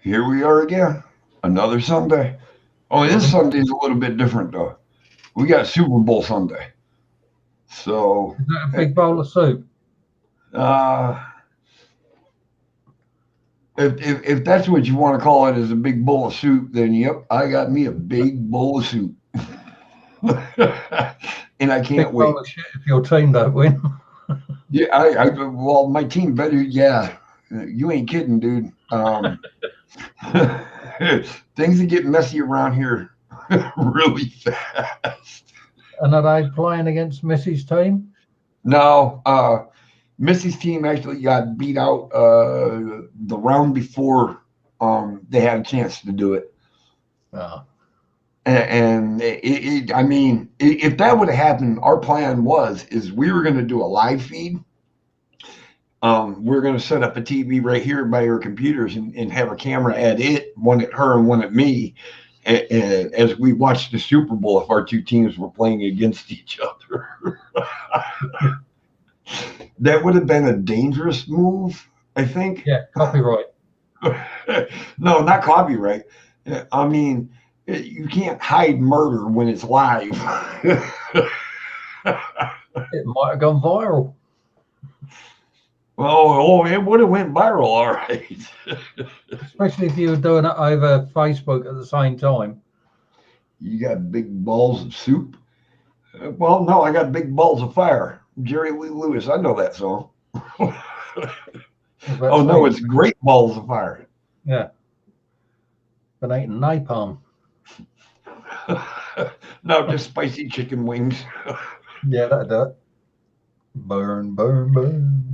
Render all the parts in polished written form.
Here we are again. Another Sunday. Only this Mhm. Sunday's a little bit different though. We got Super Bowl Sunday. So Is that a big bowl of soup? uh if that's what you want to call it as a big bowl of soup, then yep, I got me a big bowl of soup. And I Big can't bowl wait. of shit if your team don't win. Yeah, well my team better, yeah. You ain't kidding, dude. Things that get messy around here really fast. And are they playing against Missy's team? No, Missy's team actually got beat out the round before they had a chance to do it. Oh, And I mean, if that would have happened, our plan is we were going to do a live feed. We're going to set up a TV right here by our computers and have a camera at it, one at her and one at me, as we watched the Super Bowl if our two teams were playing against each other. That would have been a dangerous move, I think. yeah, copyright. No, not copyright. I mean, you can't hide murder when it's live. It might have gone viral. It would have went viral, all right. Especially if you were doing it over Facebook at the same time. You got big balls of soup. Well, no, I got big balls of fire. Jerry Lee Lewis, I know that song. I was about to Oh no, say, it's great balls of fire. yeah, been eating napalm. No, just spicy chicken wings. Yeah, that'd do it. Burn, burn, burn.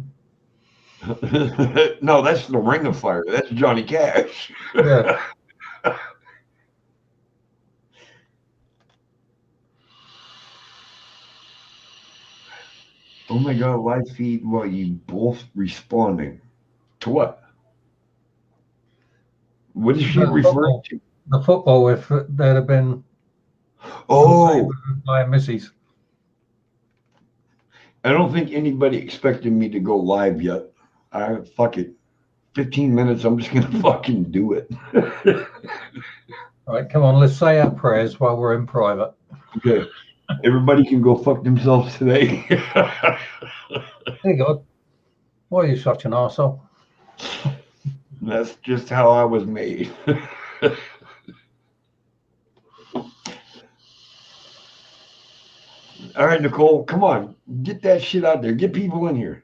No, that's the Ring of Fire. That's Johnny Cash. Yeah. Oh my God, live feed while you both responding. To what? What is she The referring football. to? The football, if there'd have been your team Oh, playing Missy's. I don't think anybody expected me to go live yet. I fuck it. 15 minutes, I'm just gonna fucking do it. All right, come on, let's say our prayers while we're in private. Okay. Everybody can go fuck themselves today. Hey God, why are you such an arsehole? That's just how I was made. All right, Nicole, come on. Get that shit out there. Get people in here.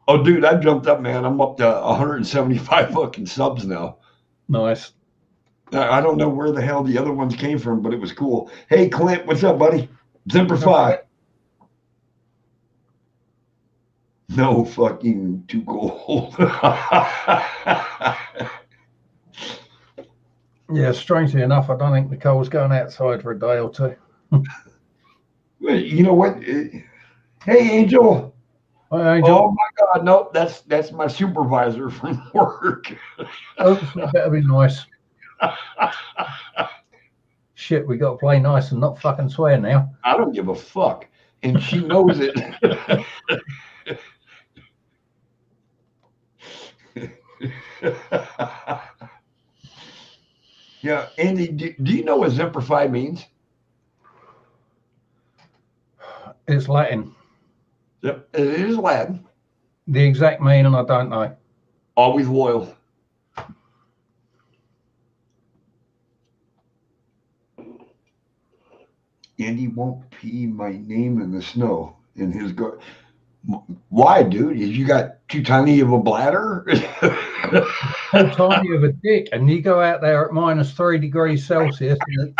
Oh, dude, I jumped up, man. I'm up to 175 fucking subs now. Nice. I don't know where the hell the other ones came from, but it was cool. Hey, Clint, what's up, buddy? All right. Zimperfy. No fucking too cold. Yeah, strangely enough, I don't think Nicole's going outside for a day or two. You know what? Hey, Angel. Hi, Oh Angel. my God, no, that's my supervisor from work. Oops, that better be nice. Shit, we got to play nice and not fucking swear now. I don't give a fuck, and she knows it. Yeah, Andy, do you know what Zemplify means? It's Latin. Yep, it is Latin. The exact meaning, I don't know. Always loyal. Andy won't pee my name in the snow in his go. Why, dude? Is you got too tiny of a bladder? Too tiny of a dick, and you go out there at -3 degrees Celsius. And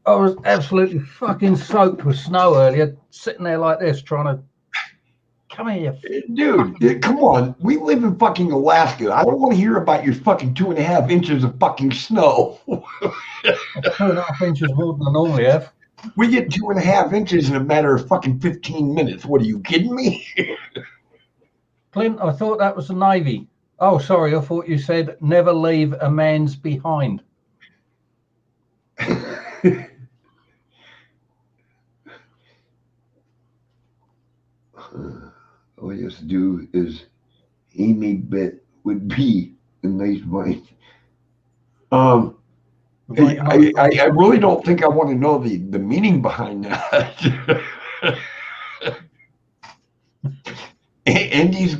I was absolutely fucking soaked with snow earlier, sitting there like this, trying to come here, you Dude, come on. We live in fucking Alaska. I don't want to hear about your fucking 2.5 inches of fucking snow. 2.5 inches more than I normally have. We get 2.5 inches in a matter of fucking 15 minutes. What are you kidding me? Clint, I thought that was the Navy. Oh, sorry, I thought you said never leave a man's behind. All he has to do is Amy bit would be a nice bite. Um, Right, nice I really don't think I want to know the meaning behind that. Andy's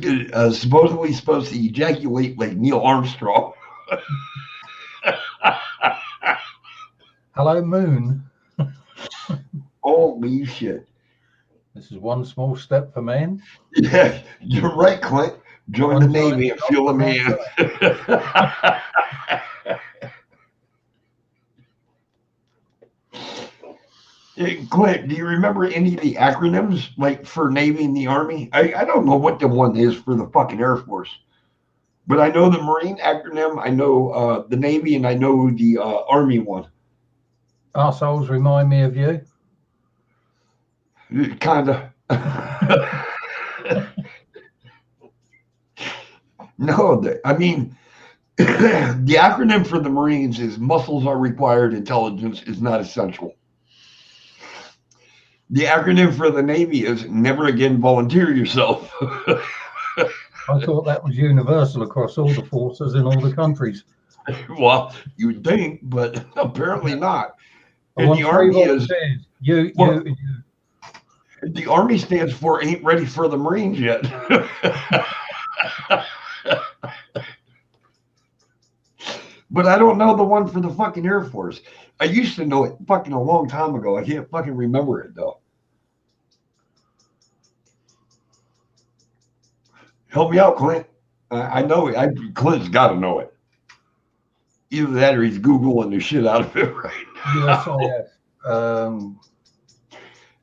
supposedly supposed to ejaculate like Neil Armstrong. Hello, Moon. Holy shit. This is one small step for man. Yeah, you're right, Clint. Join the One giant Navy and drop feel a for man. mankind. Hey, Clint, do you remember any of the acronyms like for Navy and the Army? I don't know what the one is for the fucking Air Force, but I know the Marine acronym, I know the Navy, and I know the Army one. Arseholes remind me of you. Kind of. No, I mean, the acronym for the Marines is muscles are required, intelligence is not essential. The acronym for the Navy is never again volunteer yourself. I thought that was universal across all the forces in all the countries. Well, you'd think, but apparently not. I And the want 3 Army is, volunteers. You, well, you. the Army stands for ain't ready for the Marines yet. But I don't know the one for the fucking Air Force. I used to know it fucking a long time ago. I can't fucking remember it though. Help me out, Clint. I know it. Clint's got to know it. Either that or he's Googling the shit out of it right now. USIF.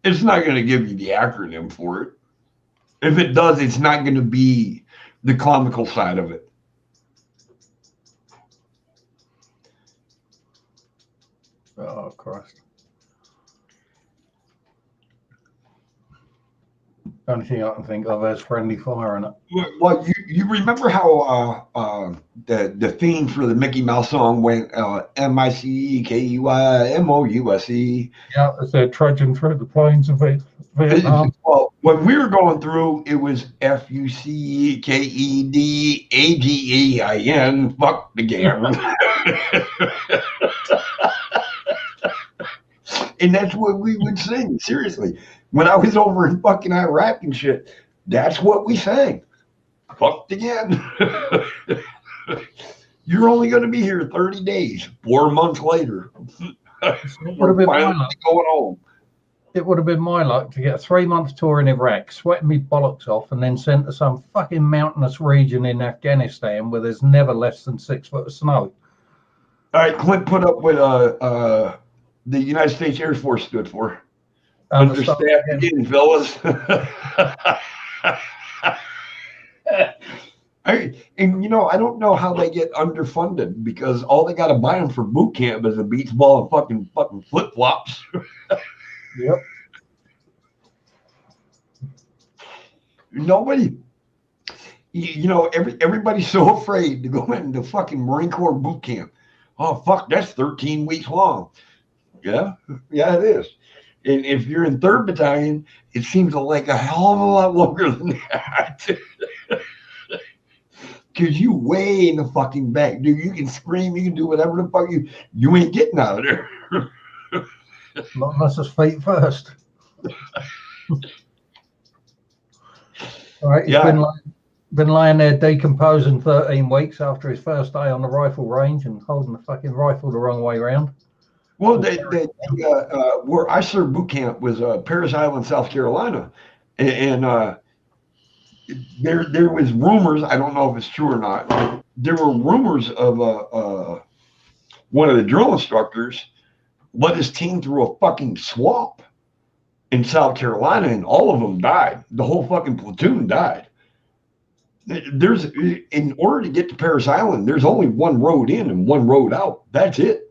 It's not going to give you the acronym for it. If it does, it's not going to be the comical side of it. Oh, Christ. Only thing I can think of is friendly fire in it. Well, you remember how the theme for the Mickey Mouse song went MICKEYMOUSE. Yeah, as they're trudging through the plains of Vietnam. Well, when we were going through, it was FUCKEDAGEIN. Fuck the game. And that's what we would sing. Seriously, when I was over in fucking Iraq and shit, that's what we sang. Fucked again. You're only going to be here 30 days. 4 months later, we're finally going home. It would have been my luck to get a 3-month tour in Iraq, sweating me bollocks off, and then sent to some fucking mountainous region in Afghanistan where there's never less than 6 foot of snow. All right, Clint put up with the United States Air Force stood for. Understaffed again, fellas. And you know, I don't know how they get underfunded because all they got to buy them for boot camp is a beach ball and fucking flip flops. Yep. Nobody, you know, everybody's so afraid to go into fucking Marine Corps boot camp. Oh fuck, that's 13 weeks long. Yeah, it is. And if you're in 3rd Battalion, it seems like a hell of a lot longer than that. Because you way in the fucking back, dude. You can scream, you can do whatever the fuck you ain't getting out of there. Not unless it's feet first. All right, he's been lying there decomposing 13 weeks after his first day on the rifle range and holding the fucking rifle the wrong way around. Well, where I served boot camp was Parris Island, South Carolina, and there was rumors. I don't know if it's true or not. There were rumors of one of the drill instructors led his team through a fucking swamp in South Carolina, and all of them died. The whole fucking platoon died. There's, in order to get to Parris Island, there's only one road in and one road out. That's it.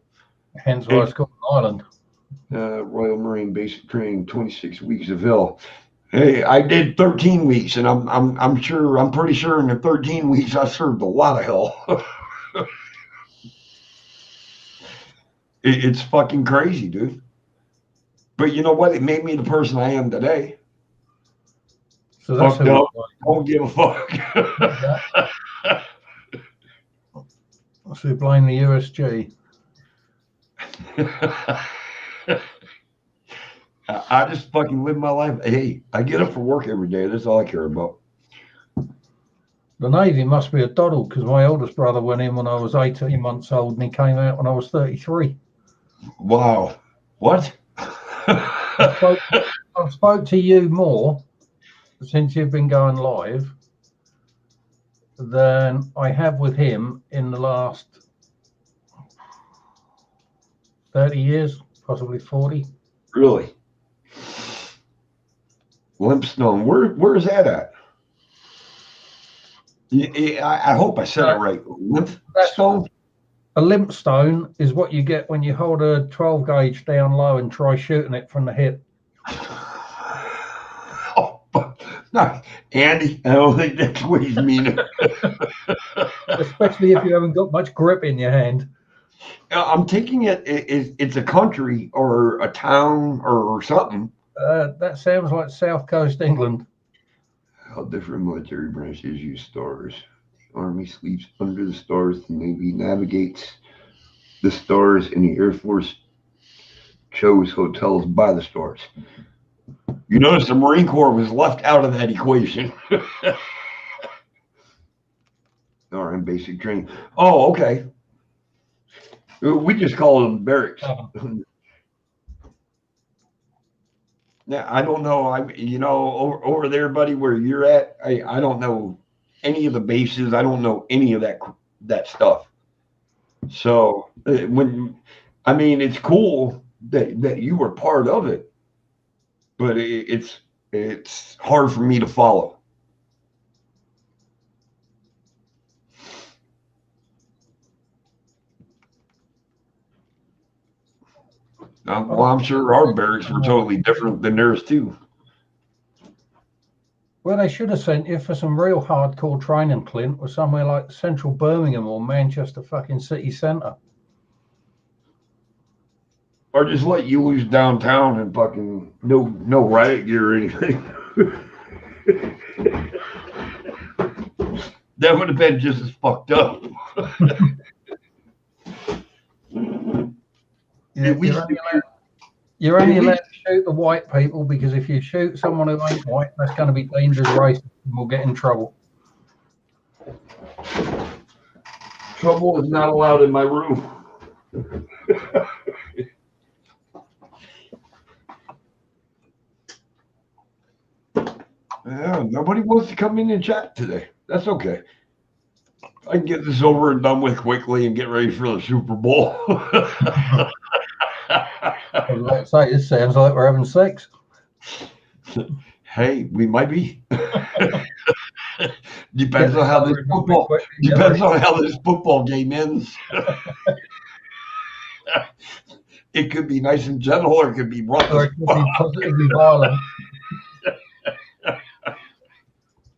Hence why it's called an island. Royal Marine Basic Training, 26 weeks of hell. Hey, I did 13 weeks, and I'm pretty sure in the 13 weeks I served a lot of hell. It's fucking crazy, dude. But you know what? It made me the person I am today. So that's Fuck who no. we're Don't give a fuck. So we blame the USG. I just fucking live my life. Hey, I get up for work every day. That's all I care about. The Navy must be a doddle because my oldest brother went in when I was 18 months old and he came out when I was 33. Wow. What? I've spoke to you more since you've been going live than I have with him in the last 30 years, possibly 40. Really? Limpstone. Where is that at? I hope I said it right. Limpstone? A limp stone is what you get when you hold a 12 gauge down low and try shooting it from the hip. Oh, no, Andy, I don't think that's what he's meaning. Especially if you haven't got much grip in your hand. I'm taking it's a country or a town or something. That sounds like South Coast England. How different military branches use stars. The Army sleeps under the stars. The Navy navigates the stars, and the Air Force chose hotels by the stars. You notice the Marine Corps was left out of that equation. Or in basic training. Oh, okay. We just call them barracks. Yeah, I don't know. Over there, buddy, where you're at, I don't know any of the bases. I don't know any of that stuff. So it's cool that you were part of it, but it's hard for me to follow. Well, I'm sure our barracks were totally different than theirs too. Well, they should have sent you for some real hardcore training, Clint, or somewhere like central Birmingham or Manchester fucking city centre. Or just let you loose downtown and fucking no riot gear or anything. That would have been just as fucked up. You're only allowed to shoot the white people because if you shoot someone who ain't white, that's going to be dangerous racist and we'll get in trouble. Trouble is not allowed in my room. Yeah, nobody wants to come in and chat today. That's okay. I can get this over and done with quickly and get ready for the Super Bowl. Let's say it sounds like we're having sex. Hey, we might be. Depends on how this football game ends. It could be nice and gentle, or it could be rough. Or it could be positively violent.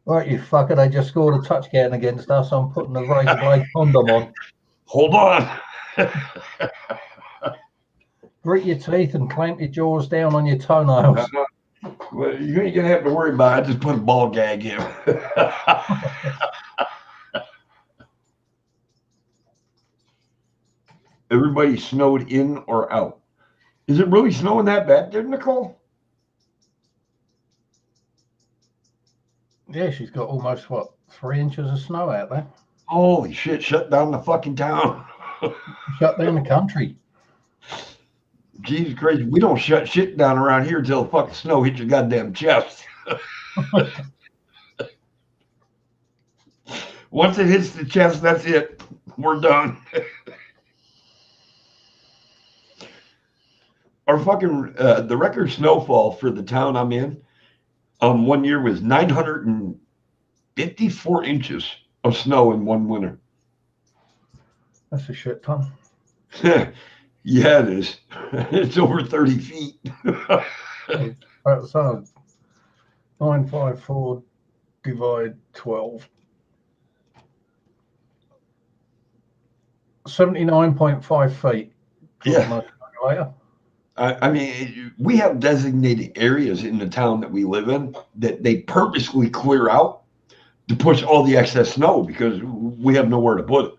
Right, you fucker, they just scored a touchdown against us. I'm putting a razor blade condom on. Hold on. Grit your teeth and clamp your jaws down on your toenails. Well, you ain't gonna have to worry about it. I just put a ball gag in. Everybody snowed in or out. Is it really snowing that bad there, Nicole? Yeah, she's got almost, 3 inches of snow out there. Holy shit, shut down the fucking town. Shut down the country. Jesus Christ, we don't shut shit down around here until the fucking snow hits your goddamn chest. Once it hits the chest, that's it. We're done. Our fucking, the record snowfall for the town I'm in, one year was 954 inches of snow in one winter. That's a shit ton. Yeah, it is. It's over 30 feet. So 954 divide 12. 79.5 feet. Yeah. I mean, we have designated areas in the town that we live in that they purposely clear out to push all the excess snow because we have nowhere to put it.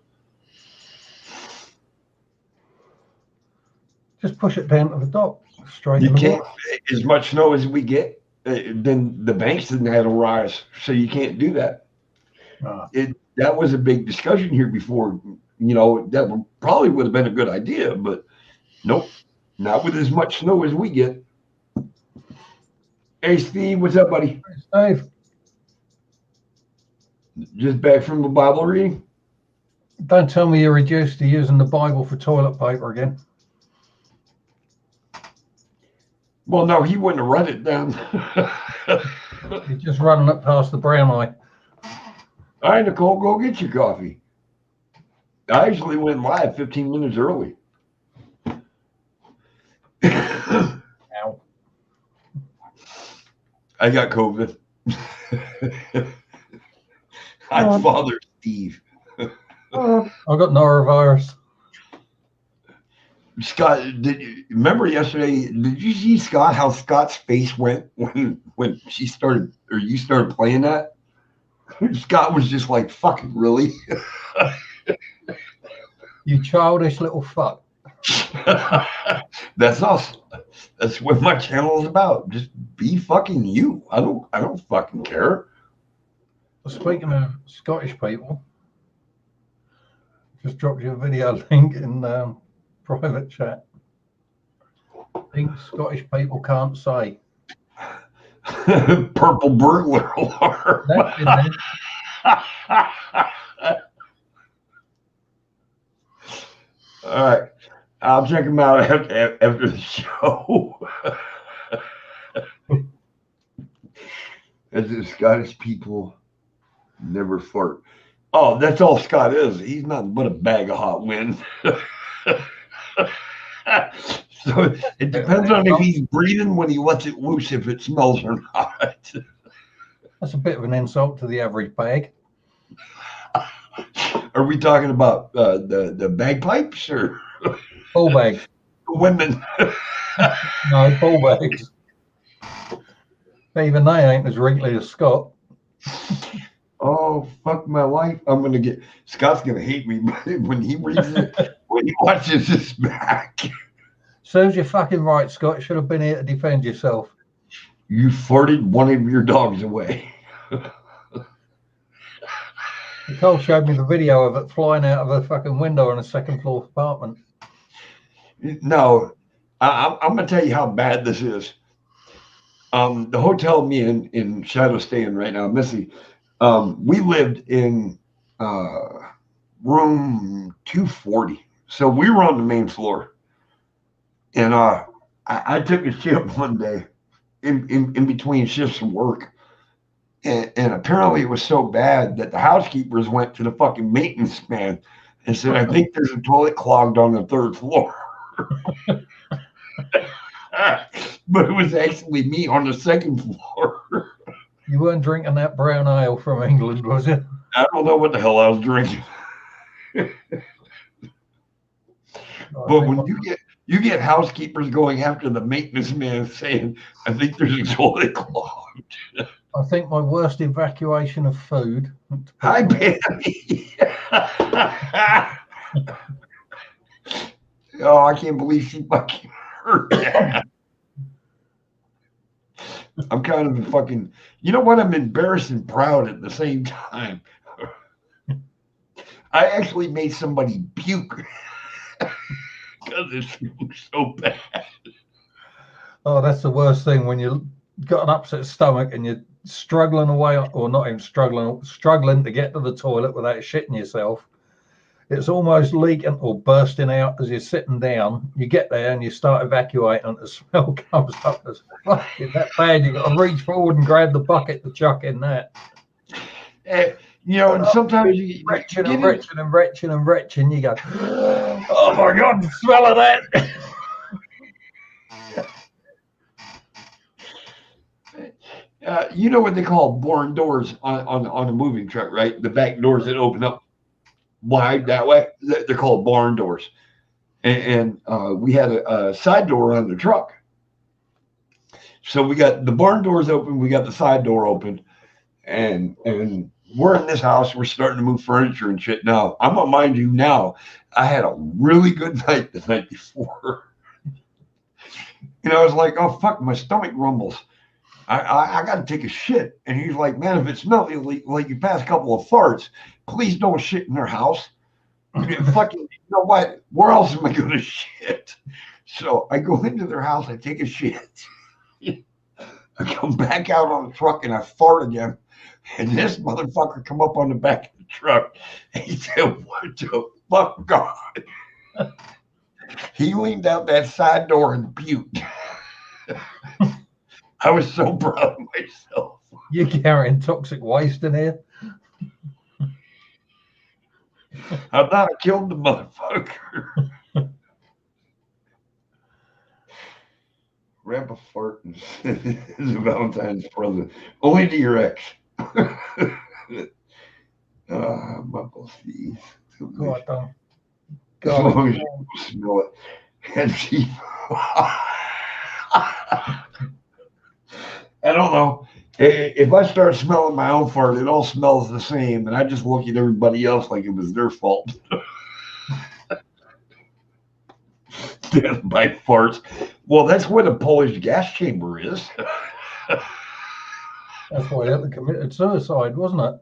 Just push it down to the dock, straight You in the can't, water. as much snow as we get, then the banks didn't have to rise, so you can't do that. Ah, That was a big discussion here before. That probably would have been a good idea, but nope, not with as much snow as we get. Hey, Steve, what's up, buddy? Dave, Just back from the Bible reading? don't tell me you're reduced to using the Bible for toilet paper again. Well, no, he wouldn't have run it down. You're just running it past the brown eye. All right, Nicole, go get your coffee. I actually went live 15 minutes early. Ow. I got COVID. I'm Father Steve. I got norovirus. Scott, remember yesterday? Did you see Scott? How Scott's face went when she started or you started playing that? Scott was just like, "Fucking really." You childish little fuck. That's us. That's what my channel is about. Just be fucking you. I don't fucking care. Speaking of Scottish people, just dropped you a video link in private chat. Things Scottish people can't say. Purple burglar alarm. That's in there. All right. I'll check them out after the show. As the Scottish people never flirt. Oh, that's all Scott is. He's nothing but a bag of hot wind. So it depends on if he's breathing when he lets it loose, if it smells or not. That's a bit of an insult to the average bag. Are we talking about the bagpipes or Ball bags? women? No, ball bags. Even they ain't as wrinkly as Scott. Oh, fuck my life. Scott's going to hate me when he reads it, when he watches this back. Serves you fucking right, Scott. Should have been here to defend yourself. You farted one of your dogs away. Nicole showed me the video of it flying out of a fucking window in a second floor apartment. No, I'm going to tell you how bad this is. The hotel me in Shadow staying right now, Missy, we lived in room 240. So we were on the main floor. And I took a shift one day in between shifts of work. And apparently it was so bad that the housekeepers went to the fucking maintenance man and said, I think there's a toilet clogged on the third floor. But it was actually me on the second floor. You weren't drinking that brown ale from England, was it? I don't know what the hell I was drinking. But when you get housekeepers going after the maintenance man saying, I think there's a toilet clogged. I think my worst evacuation of food. Hi, Pammy. Oh, I can't believe she fucking heard that. I'm kind of fucking, you know what? I'm embarrassed and proud at the same time. I actually made somebody puke because it's so bad. Oh, that's the worst thing when you've got an upset stomach and you're struggling away, or not even struggling to get to the toilet without shitting yourself. It's almost leaking or bursting out as you're sitting down. You get there and you start evacuating, and the smell comes up as fucking that bad. You got to reach forward and grab the bucket to chuck in that. And sometimes you retching and retching and retching and retching. You go, oh my god, smell of that. You know what they call barn doors on a moving truck, right? The back doors that open up wide that way. They're called barn doors. and we had a side door on the truck. So we got the barn doors open, we got the side door open, and we're in this house. We're starting to move furniture and shit. Now I'm gonna mind you. Now I had a really good night the night before. I was like, oh fuck, my stomach rumbles. I got to take a shit. And he's like, man, if it smells like you passed a couple of farts, please don't shit in their house. Fucking, you know what? Where else am I going to shit? So I go into their house, I take a shit. I come back out on the truck and I fart again. And this motherfucker come up on the back of the truck. And he said, what the fuck, God? He leaned out that side door and puked. I was so proud of myself. You're carrying toxic waste in here. I thought I killed the motherfucker. Wrap a fart is a Valentine's present. Only to your ex. Buckle feet. God, don't. As long as you smell it. And she. I don't know. If I start smelling my own fart, it all smells the same, and I just look at everybody else like it was their fault. By farts. Well, that's what a Polish gas chamber is. That's why Hitler committed suicide, wasn't it?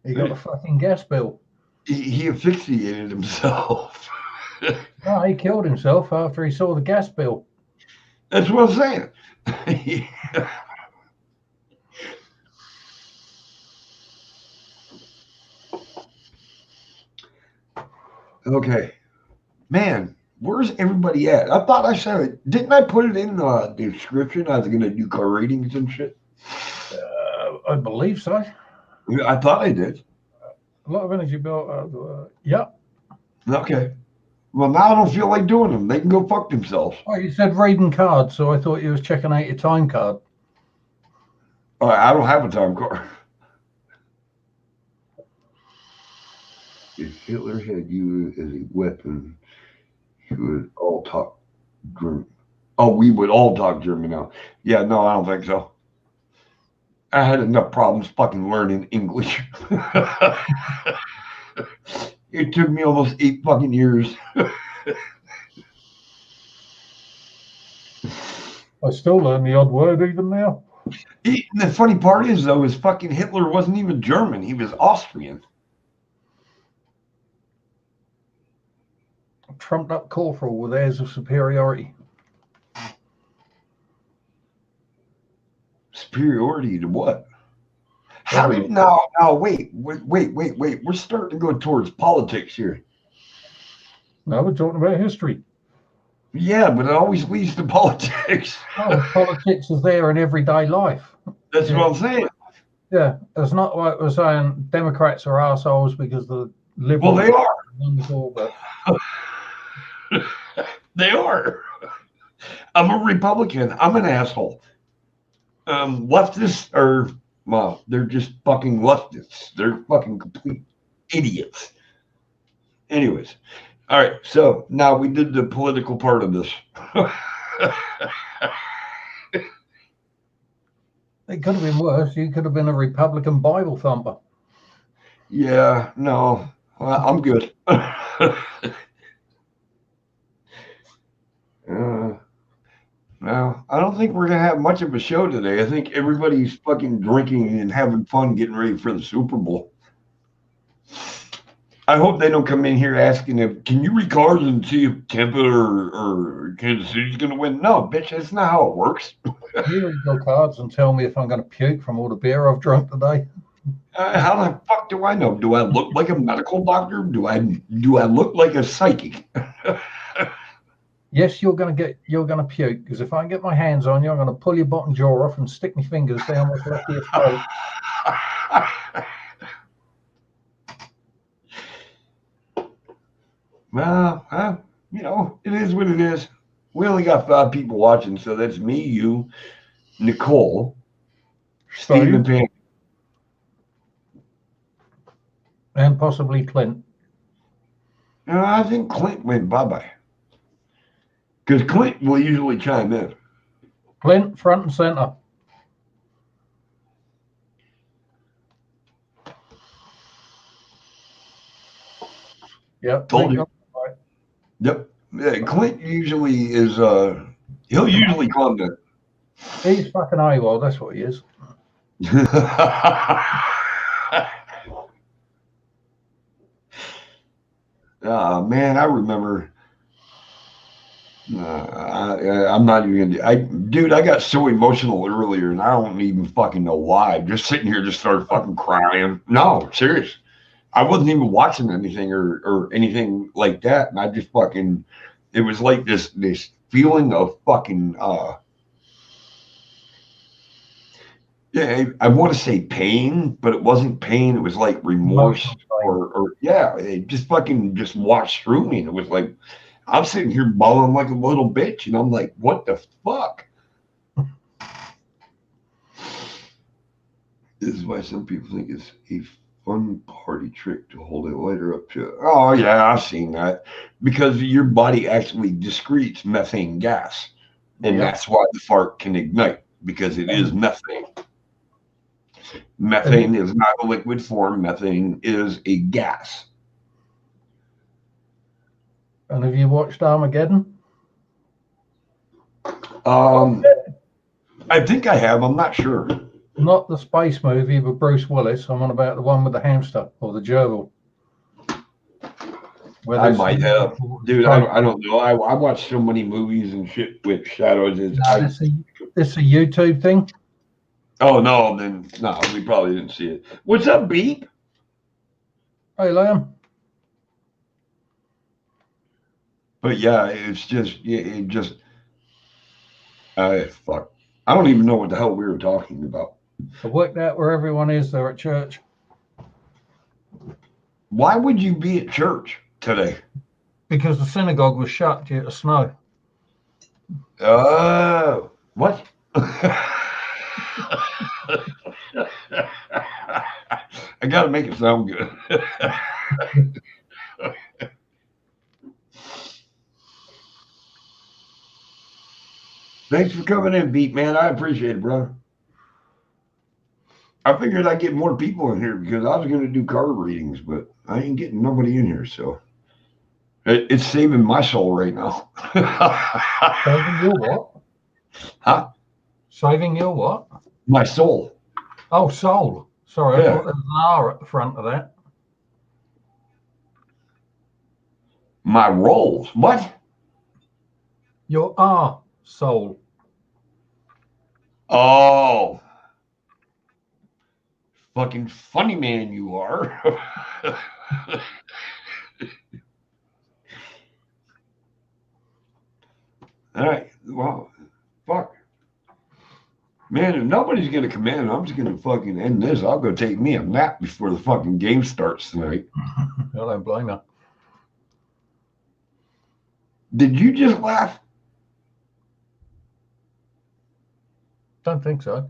He got a fucking gas bill. He asphyxiated himself. No, he killed himself after he saw the gas bill. That's what I'm saying. Okay. Man, where's everybody at? I thought I said it. Didn't I put it in the description? I was going to do car ratings and shit. I believe so. I thought I did. A lot of energy bill. Yeah. Okay. Well, now I don't feel like doing them. They can go fuck themselves. Oh, you said reading cards, so I thought you was checking out your time card. I don't have a time card. If Hitler had you as a weapon, he would all talk German. Oh, we would all talk German now. Yeah, no, I don't think so. I had enough problems fucking learning English. It took me almost 8 fucking years. I still learn the odd word even now. The funny part is, though, is fucking Hitler wasn't even German. He was Austrian. Trumped up corporal with airs of superiority. Superiority to what? How did now? Wait. We're starting to go towards politics here. No, we're talking about history. Yeah, but it always leads to politics. Oh, politics is there in everyday life. That's what I'm saying. Yeah, it's not like we're saying Democrats are assholes because the liberals. Well, they are. Wonderful, but they are. I'm a Republican. I'm an asshole. Leftists are, well, they're just fucking leftists. They're fucking complete idiots. Anyways, all right. So now we did the political part of this. it could have been worse. You could have been a Republican Bible thumper. Yeah, no, I'm good. No, I don't think we're gonna have much of a show today. I think everybody's fucking drinking and having fun, getting ready for the Super Bowl. I hope they don't come in here asking if can you read cards and see if Tampa or Kansas City's gonna win. No, bitch, that's not how it works. You read your cards and tell me if I'm gonna puke from all the beer I've drunk today. How the fuck do I know? Do I look like a medical doctor? Do I look like a psychic? Yes, you're gonna puke, because if I get my hands on you, I'm gonna pull your bottom jaw off and stick my fingers down what's left of your throat. Well, it is what it is. We only got 5 people watching, so that's me, you, Nicole, Stephen Pan, and possibly Clint. I think Clint went bye-bye. Because Clint will usually chime in. Clint, front and center. Yep. Told you. Yep. Yeah, Clint usually is, he'll usually comment. He's fucking AWOL, that's what he is. Man, I remember. I'm not even gonna. Dude, I got so emotional earlier, and I don't even fucking know why. Just sitting here, just started fucking crying. No, serious. I wasn't even watching anything or anything like that, and I just fucking. It was like this feeling of fucking. Yeah, I want to say pain, but it wasn't pain. It was like remorse, or yeah, it just fucking just washed through me, and it was like I'm sitting here bawling like a little bitch, and I'm like, what the fuck? This is why some people think it's a fun party trick to hold a lighter up to. Oh yeah, I've seen that because your body actually excretes methane gas, and that's why the fart can ignite because it is methane. Methane is not a liquid form. Methane is a gas. And have you watched Armageddon? I think I have. I'm not sure. Not the space movie with Bruce Willis. I'm on about the one with the hamster or the gerbil. I might have, dude. I don't know. I watch so many movies and shit with shadows. It's a YouTube thing. Oh no, then no, we probably didn't see it. What's up, Beep? Hey, Liam. But yeah, it's just it just fuck. I don't even know what the hell we were talking about. I worked out where everyone is. They're at church. Why would you be at church today? Because the synagogue was shut due to snow. Oh, what? I got to make it sound good. Thanks for coming in, Beat Man. I appreciate it, brother. I figured I'd get more people in here because I was going to do card readings, but I ain't getting nobody in here. So it's saving my soul right now. Saving your what? Huh? Saving your what? My soul. Oh, soul. Sorry, I thought there was an R at the front of that. My rolls. What? Your R soul. Oh. Fucking funny man you are. All right. Well, fuck. Man, if nobody's going to come in, I'm just going to fucking end this. I'll go take me a nap before the fucking game starts tonight. I don't blame you. Did you just laugh? Don't think so.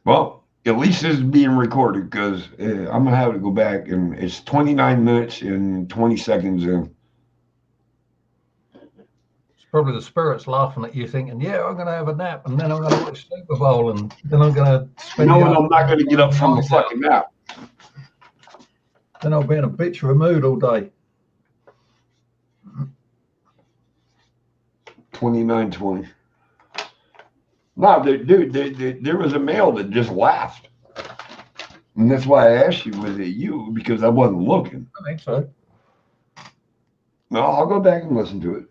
Well, at least this is being recorded because I'm going to have to go back and it's 29 minutes and 20 seconds in. It's probably the spirits laughing at you thinking, yeah, I'm going to have a nap and then I'm going to watch Super Bowl and then I'm going to spend I'm not going to get up from the fucking nap. Then I'll be in a bitch of a mood all day. 29:20. No, dude, there was a male that just laughed. And that's why I asked you, was it you? Because I wasn't looking. I think so. No, I'll go back and listen to it.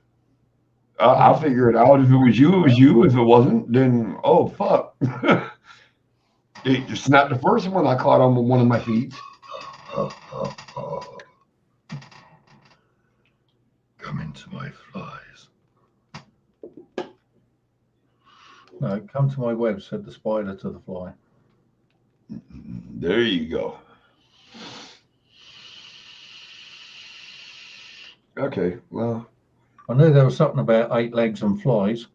I'll figure it out. If it was you, it was you. If it wasn't, then, oh, fuck. It's not the first one I caught on one of my feeds. Come into my flies. No, come to my web, said the spider to the fly. There you go. Okay, well. I knew there was something about 8 legs and flies.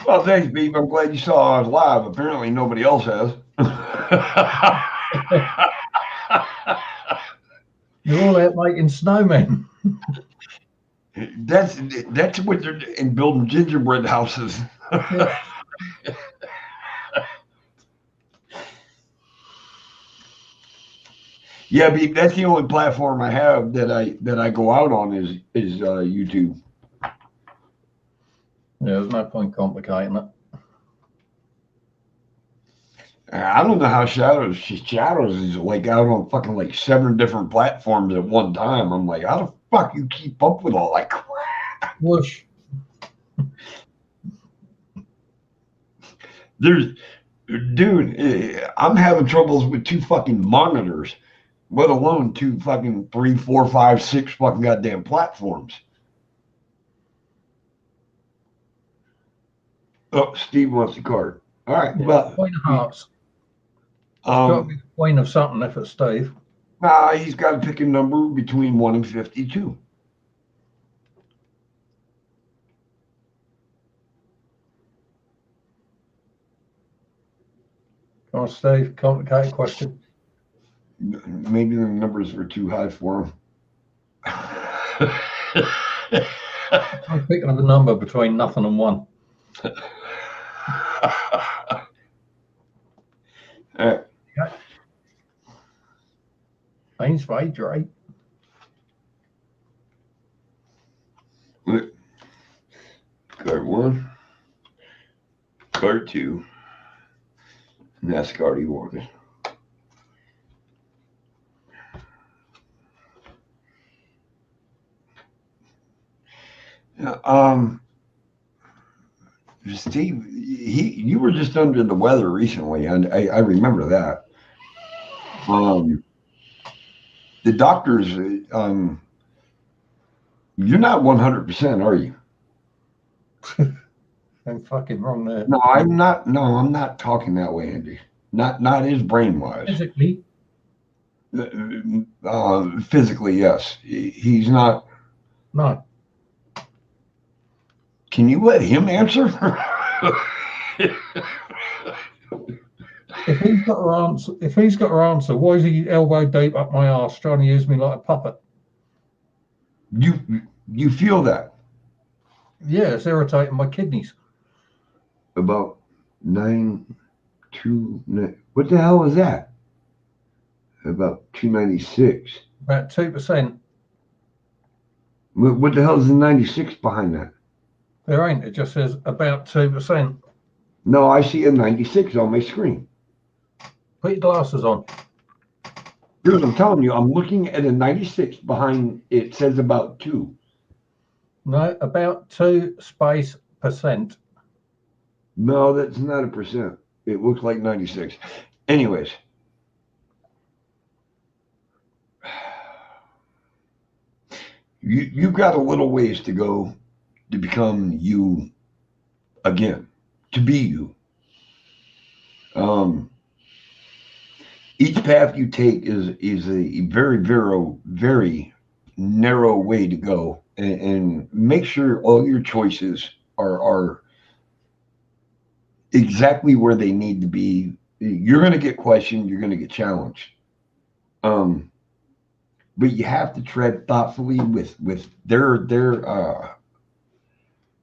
Well, thanks, Beep. I'm glad you saw I was live. Apparently, nobody else has. They're all out making snowmen. That's what they're in building gingerbread houses. Yeah. Yeah, but that's the only platform I have that I go out on is YouTube. There's no point complicating it. I don't know how Shadows is like out on fucking like 7 different platforms at one time. I'm like, how the fuck you keep up with all that crap? Whoosh. There's, dude, I'm having troubles with 2 fucking monitors, let alone 2 fucking 3, 4, 5, 6 fucking goddamn platforms. Oh, Steve wants a card. All right, Yeah, well, Queen of Hearts. It's got to be the Queen of something if it's Steve. nah, he's got to pick a number between 1 and 52. Come on, Steve. Complicated question. Maybe the numbers were too high for him. I'm picking up a number between nothing and 1. Okay. Ain't spades, right? Card 1, card 2, and that's the card he wanted. Steve, you were just under the weather recently, and I remember that. The doctors, you're not 100%, are you? I'm fucking wrong there. No, I'm not. No, I'm not talking that way, Andy. Not his brain wise. Physically. Physically, yes. He's not. No. Can you let him answer? If he's got her answer, why is he elbow deep up my arse trying to use me like a puppet? You feel that? Yeah, it's irritating my kidneys. About 929. What the hell is that? About 296. About 2%. What the hell is the 96 behind that? There ain't. It just says about 2%. No, I see a 96 on my screen. Put your glasses on. Dude, I'm telling you, I'm looking at a 96 behind it says about 2. No, about 2%. No, that's not a percent. It looks like 96. Anyways. You've got a little ways to go to become you again, to be you. Each path you take is a very, very narrow way to go, and make sure all your choices are exactly where they need to be. You're going to get questioned. You're going to get challenged. But you have to tread thoughtfully with their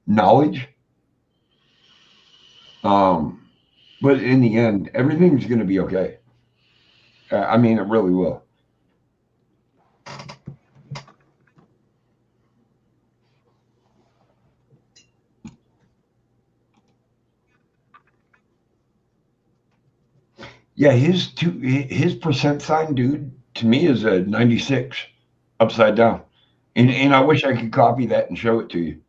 knowledge. But in the end, everything's going to be okay. I mean, it really will. Yeah, his percent sign, dude, to me is a 96 upside down. And I wish I could copy that and show it to you.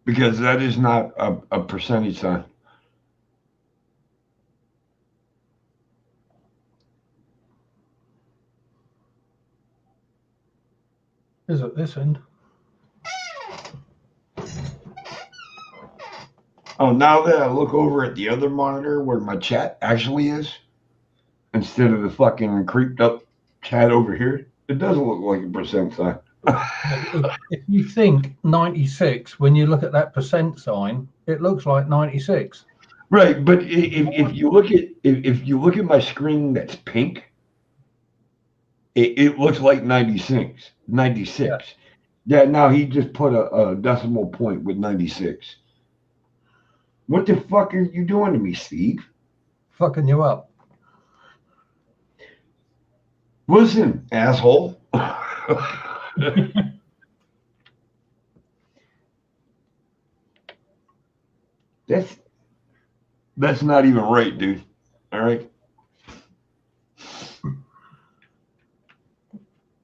Because that is not a percentage sign. Is it this end? Oh, now that I look over at the other monitor where my chat actually is, instead of the fucking creeped up chat over here, it doesn't look like a percent sign. If you think 96, when you look at that percent sign, it looks like 96. Right, but if you look at if you look at my screen that's pink, it looks like 96. Yeah, 96. Yeah, now he just put a decimal point with 96. What the fuck are you doing to me, Steve? fucking you up. Listen, asshole. that's that's not even right, dude. All right.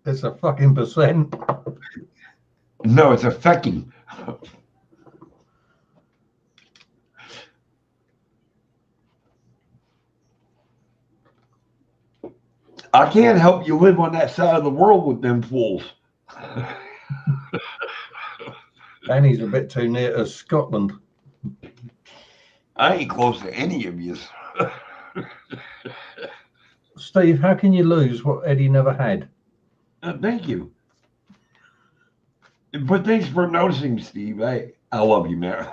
It's a fucking percent. No, it's a fecking. I can't help you live on that side of the world with them fools. And he's a bit too near to Scotland. I ain't close to any of you. Steve, how can you lose what Eddie never had? Thank you. But thanks for noticing, Steve. I love you, man.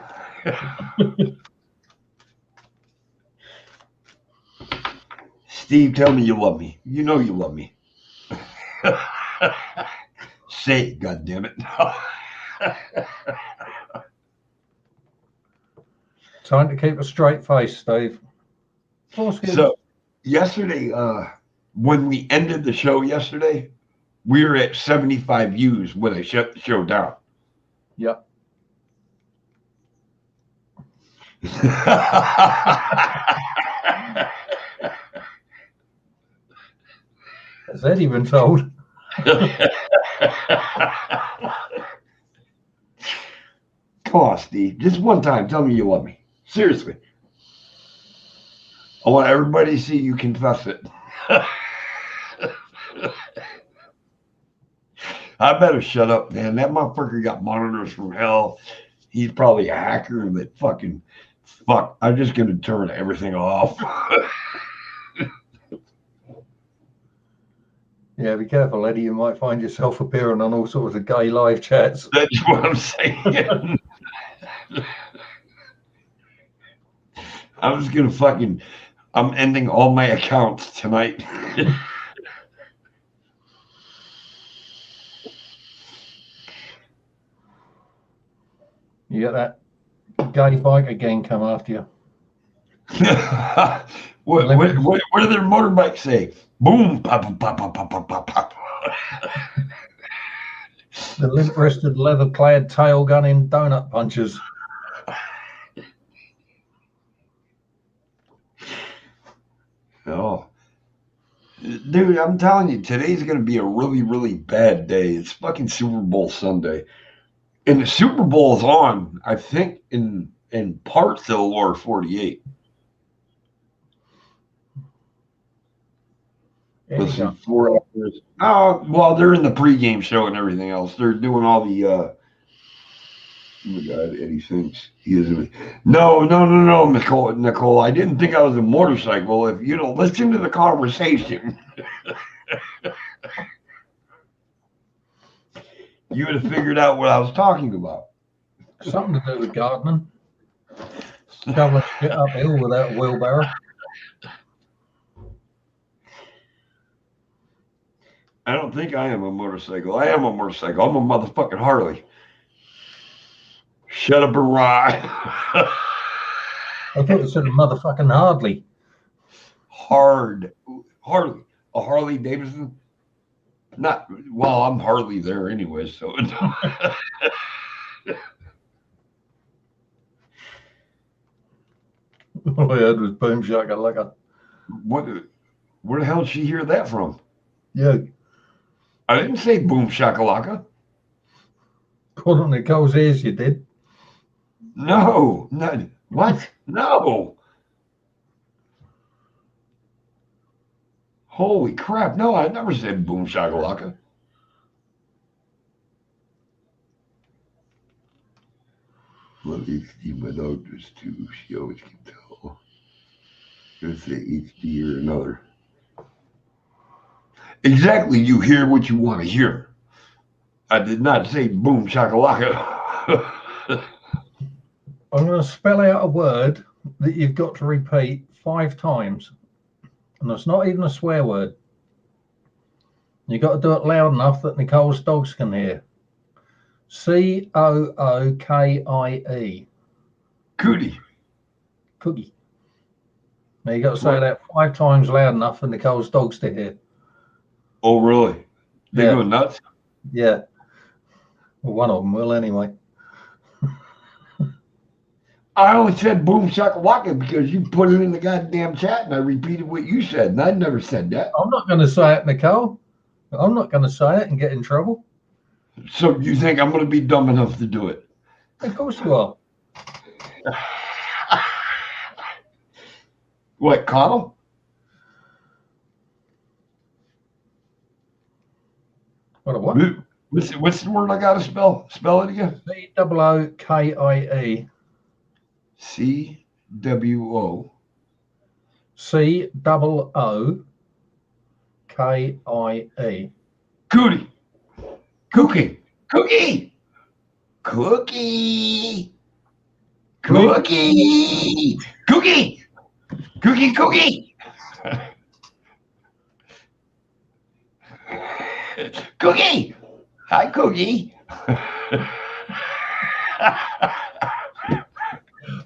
Steve, tell me you love me. You know you love me. Say it, goddammit. Time to keep a straight face, Steve. So yesterday, when we ended the show yesterday, we were at 75 views when I shut the show down. Yep. Has Eddie been told? Come on, Steve. Just one time, tell me you love me. Seriously. I want everybody to see you confess it. I better shut up, man. That motherfucker got monitors from hell. He's probably a hacker that fucking fuck. I'm just gonna turn everything off. Yeah, be careful, Eddie. You might find yourself appearing on all sorts of gay live chats. That's what I'm saying. I'm just gonna fucking. I'm ending all my accounts tonight. You get that gay bike again come after you. what do their motorbikes say? Boom, pop, pop, pop, pop, pop, pop, pop. The limp-wristed, leather-clad, tail-gunning donut punchers. Oh, dude, I'm telling you, today's going to be a really, really bad day. It's fucking Super Bowl Sunday. And the Super Bowl is on, I think, in parts of the lower 48. Let's see, 4 hours. Oh, well, they're in the pregame show and everything else. They're doing all the. Oh my God, Eddie thinks he is. No, Nicole. I didn't think I was a motorcycle. If you don't listen to the conversation, you would have figured out what I was talking about. Something to do with gardening. Shoveling shit uphill without a wheelbarrow. I don't think I am a motorcycle. I am a motorcycle. I'm a motherfucking Harley. Shut up and ride. I thought you said motherfucking hardly. Harley. A Harley Davidson? Not, well, I'm hardly there anyway, so. All I heard was boom shakalaka. Where the hell did she hear that from? Yeah. I didn't say boom shakalaka. Put on Nicole's ears, you did. No. What? No. Holy crap. No, I never said boom shakalaka. Let me see my doctors too. She always can tell. It's the HD or another. Exactly. You hear what you want to hear. I did not say boom shakalaka. I'm going to spell out a word that you've got to repeat 5 times. And it's not even a swear word. You've got to do it loud enough that Nicole's dogs can hear. Cookie. Cootie. Cookie. Now you got to say that 5 times loud enough for Nicole's dogs to hear. Oh, really? They go nuts? Yeah. Well, one of them will anyway. I only said boom shakalaka because you put it in the goddamn chat and I repeated what you said, and I never said that. I'm not going to say it, Nicole. I'm not going to say it and get in trouble. So you think I'm going to be dumb enough to do it? Of course you are. What, Connell? What a what? What's the word I got to spell? Spell it again. COOKIE. CWO. COOKIE. Cootie. Cookie. Cookie. Cookie. Cookie. Cookie. Cookie. Cookie. Cookie. Hi, Cookie.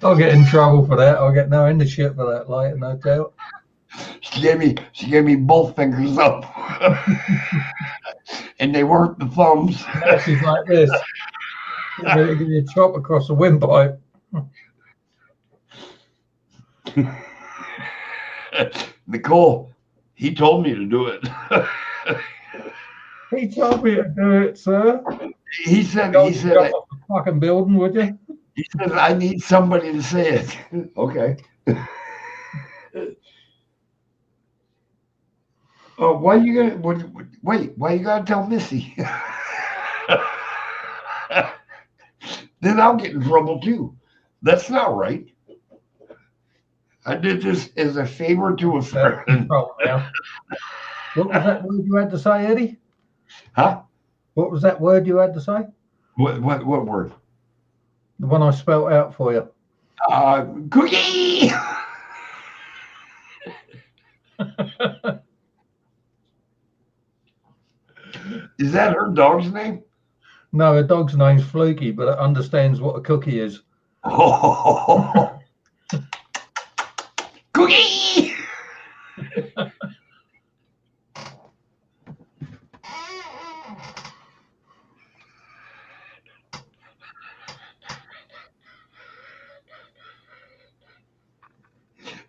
I'll get in trouble for that. I'll get no end of shit for that later, no doubt. She gave me both fingers up. And they weren't the thumbs. Now she's like this. She's going to give you a chop across the windpipe. Nicole, he told me to do it. He told me to do it, sir. He said, Jump off the fucking building, would you? He says, I need somebody to say it. Okay. Oh, why you gonna wait? Why you gotta tell Missy? Then I'll get in trouble too. That's not right. I did this as a favor to a friend. What was that word you had to say, Eddie? Huh? What was that word you had to say? What word? The one I spelled out for you. Cookie. Is that her dog's name? No, her dog's name's Fluky, but it understands what a cookie is. Oh. Cookie.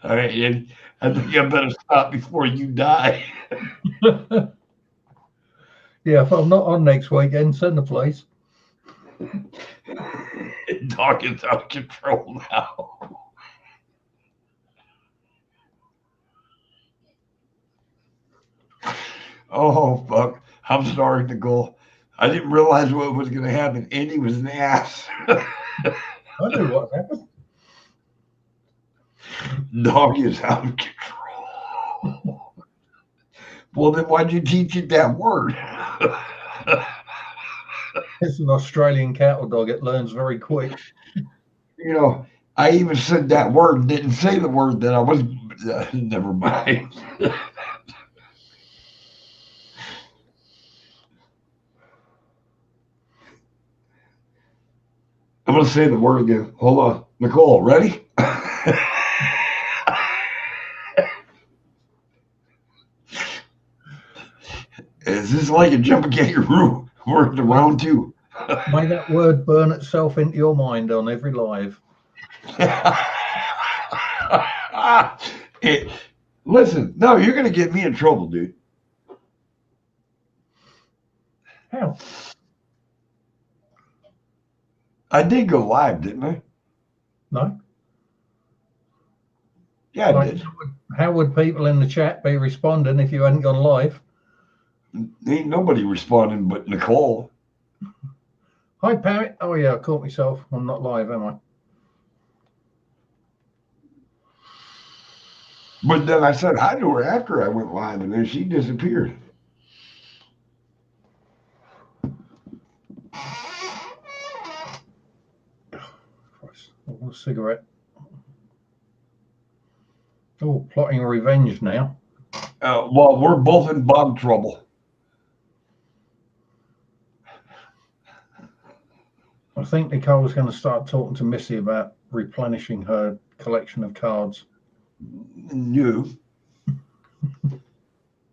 All right, and I think I better stop before you die. Yeah, if I'm not on next weekend, send the place. Dog is out of control now. Oh, fuck. I'm sorry, Nicole. I didn't realize what was going to happen. Andy was an ass. I knew what happened. Dog is out of control. Well, then why'd you teach it that word? It's an Australian cattle dog. It learns very quick. You know, I even said that word, didn't say the word that I was. Never mind. I'm going to say the word again. Hold on. Nicole, ready? Is this like a jumping kangaroo? We're to round 2. May that word burn itself into your mind on every live. Listen, no, you're going to get me in trouble, dude. How? I did go live, didn't I? No. Yeah, I did. How would people in the chat be responding if you hadn't gone live? Ain't nobody responding but Nicole. Hi, Parrot. Oh, yeah, I caught myself. I'm not live, am I? But then I said hi to her after I went live, and then she disappeared. Christ, I want a cigarette. Oh, plotting revenge now. Well, we're both in bog trouble. I think Nicole's going to start talking to Missy about replenishing her collection of cards. You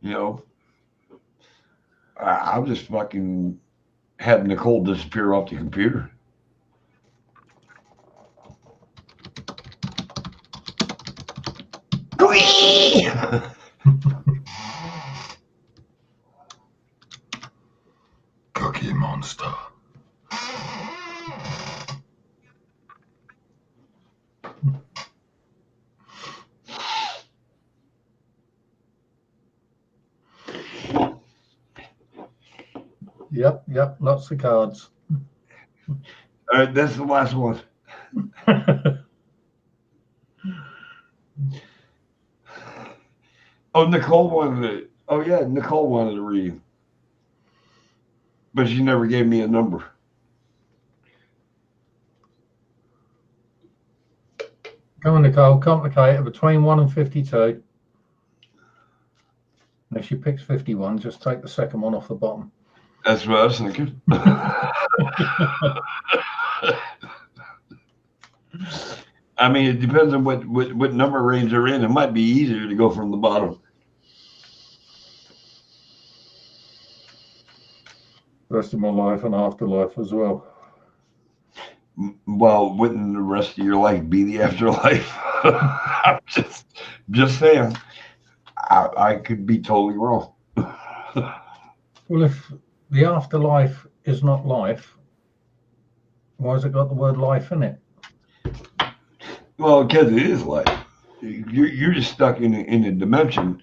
know, I'll just fucking have Nicole disappear off the computer. Cookie Monster. Yep, lots of cards. All right, that's the last one. Oh, Nicole wanted it. Oh yeah, Nicole wanted to read, but she never gave me a number. Come on, Nicole, complicate it between 1 and 52. If she picks 51, just take the second one off the bottom. That's what I was thinking. I mean, it depends on what number range they're in. It might be easier to go from the bottom. Rest of my life and afterlife as well. Well, wouldn't the rest of your life be the afterlife? I'm just saying. I could be totally wrong. Well, if the afterlife is not life, why has it got the word life in it? Well, because it is life. You're just stuck in a dimension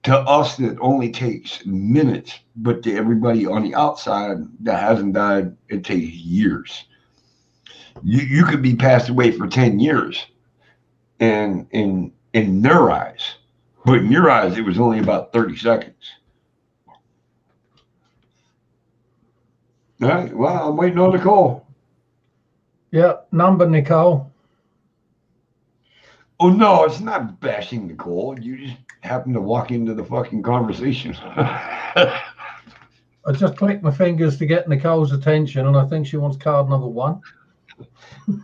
to us that only takes minutes, but to everybody on the outside that hasn't died, it takes years. You could be passed away for 10 years, and in their eyes, but in your eyes, it was only about 30 seconds. All right. Well, I'm waiting on the call. Yeah, number, Nicole. Oh no, it's not bashing Nicole. You just happen to walk into the fucking conversation. I just clicked my fingers to get Nicole's attention, and I think she wants card number 1.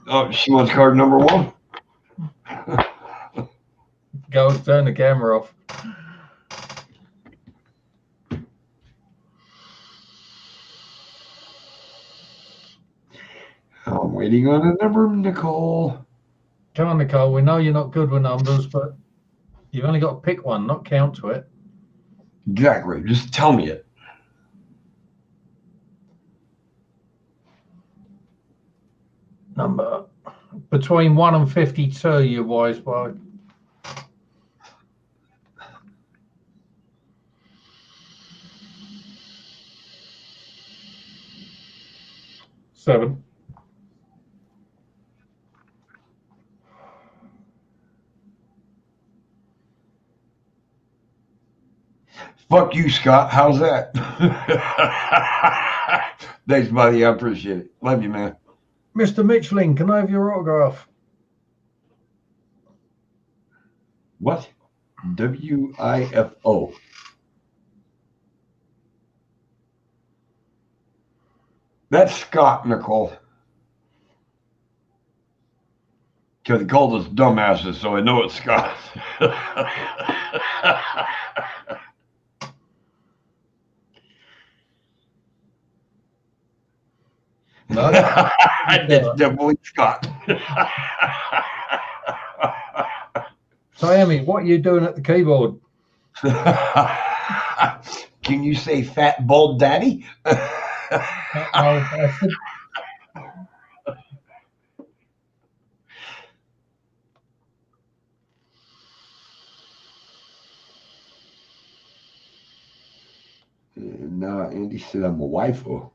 Oh, she wants card number 1. Go turn the camera off. I'm waiting on a number, Nicole. Come on, Nicole. We know you're not good with numbers, but you've only got to pick one, not count to it. Exactly. Just tell me it. Number between 1 and 52, you wise boy. 7. Fuck you, Scott. How's that? Thanks, buddy. I appreciate it. Love you, man. Mr. Mitchling, can I have your autograph? What? WIFO. That's Scott, Nicole. Because he called us dumbasses, so I know it's Scott. No, it's definitely Scott. Tammy, what are you doing at the keyboard? Can you say fat bald daddy? No, Andy said I'm a waifu.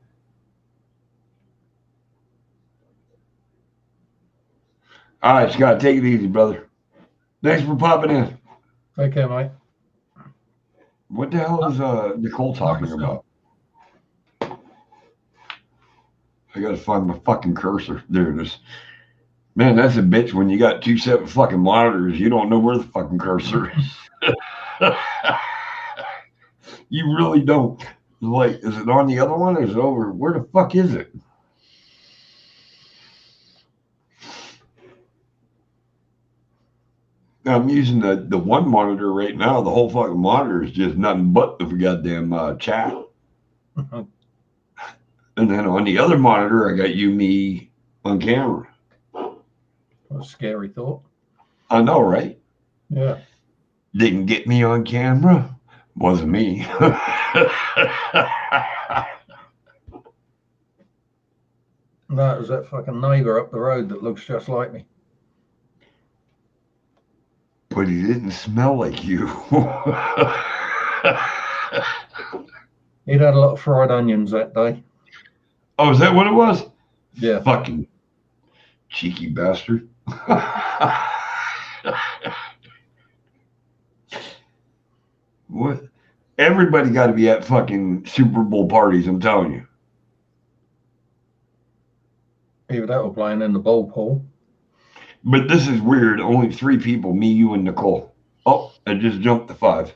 All right, Scott, take it easy, brother. Thanks for popping in. Okay, mate. What the hell is Nicole talking about? I gotta find my fucking cursor. There it is. Man, that's a bitch when you got two separate fucking monitors. You don't know where the fucking cursor is. You really don't. Like, is it on the other one or is it over? Where the fuck is it? I'm using the one monitor right now. The whole fucking monitor is just nothing but the goddamn chat. And then on the other monitor, I got you, me on camera. What a scary thought. I know, right? Yeah. Didn't get me on camera. Wasn't me. No, it was that fucking neighbour up the road that looks just like me. But he didn't smell like you. He'd had a lot of fried onions that day. Oh, is that what it was? Yeah. Fucking cheeky bastard. What? Everybody got to be at fucking Super Bowl parties, I'm telling you. Either that or playing in the ball pool. But this is weird. Only 3 people, me, you, and Nicole. Oh, I just jumped to 5.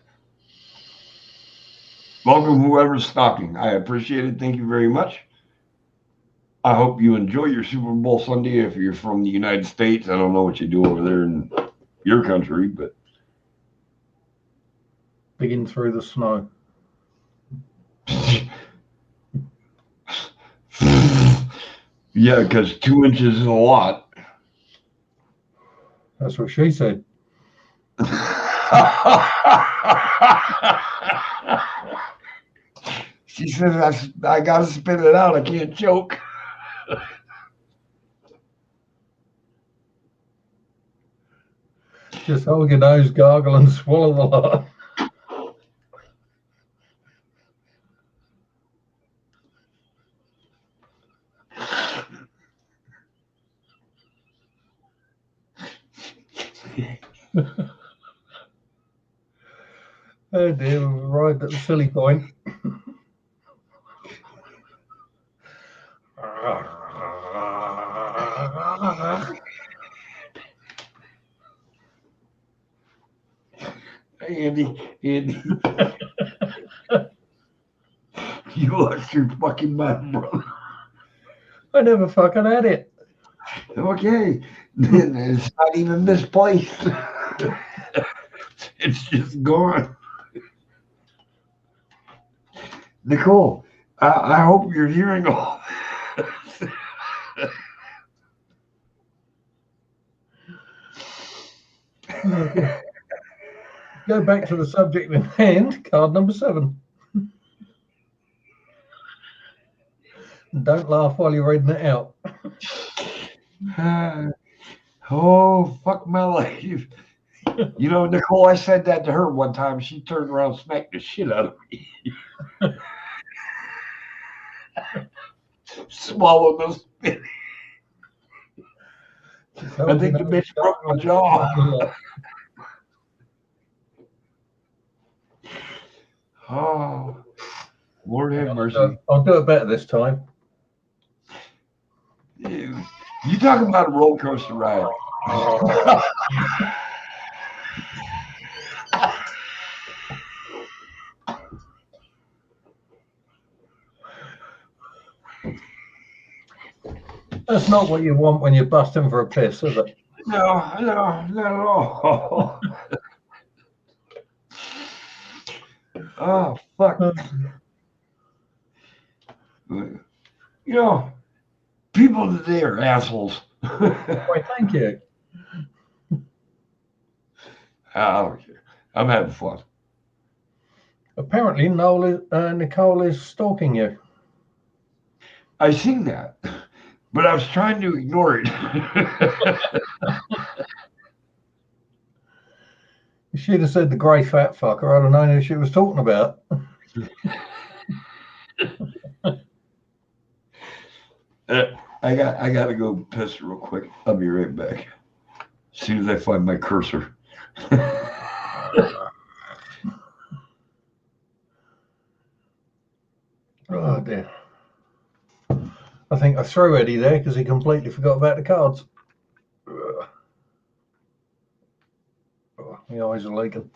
Welcome, whoever's stalking. I appreciate it. Thank you very much. I hope you enjoy your Super Bowl Sunday. If you're from the United States, I don't know what you do over there in your country, but Digging through the snow. yeah, because 2 inches is a lot. That's what she said. She says, I got to spit it out. I can't choke. Just hold your nose, gargle, and swallow the lot. Oh dear, we've arrived at the silly point. Andy, you lost your fucking mind, brother. I never fucking had it. Okay, then it's not even misplaced. It's just gone. Nicole, I hope you're hearing all this. Go back to the subject in hand, card number 7. Don't laugh while you're reading it out. Oh, fuck my life. You know, Nicole, I said that to her one time. She turned around and smacked the shit out of me. Swallowed those spit. I think the bitch broke my jaw. Oh, Lord have mercy. I'll do it better this time. You talking about a roller coaster ride. That's not what you want when you're busting for a piss, is it? No, not at all. Oh, fuck. You know, people today are assholes. Why, thank you. I don't care. I'm having fun. Apparently, Nicole is stalking you. I seen that, but I was trying to ignore it. She'd have said the grey fat fucker. I'd have known who she was talking about. I got to go piss real quick. I'll be right back. As soon as I find my cursor. Oh dear. I think I threw Eddie there because he completely forgot about the cards. The eyes are leaking.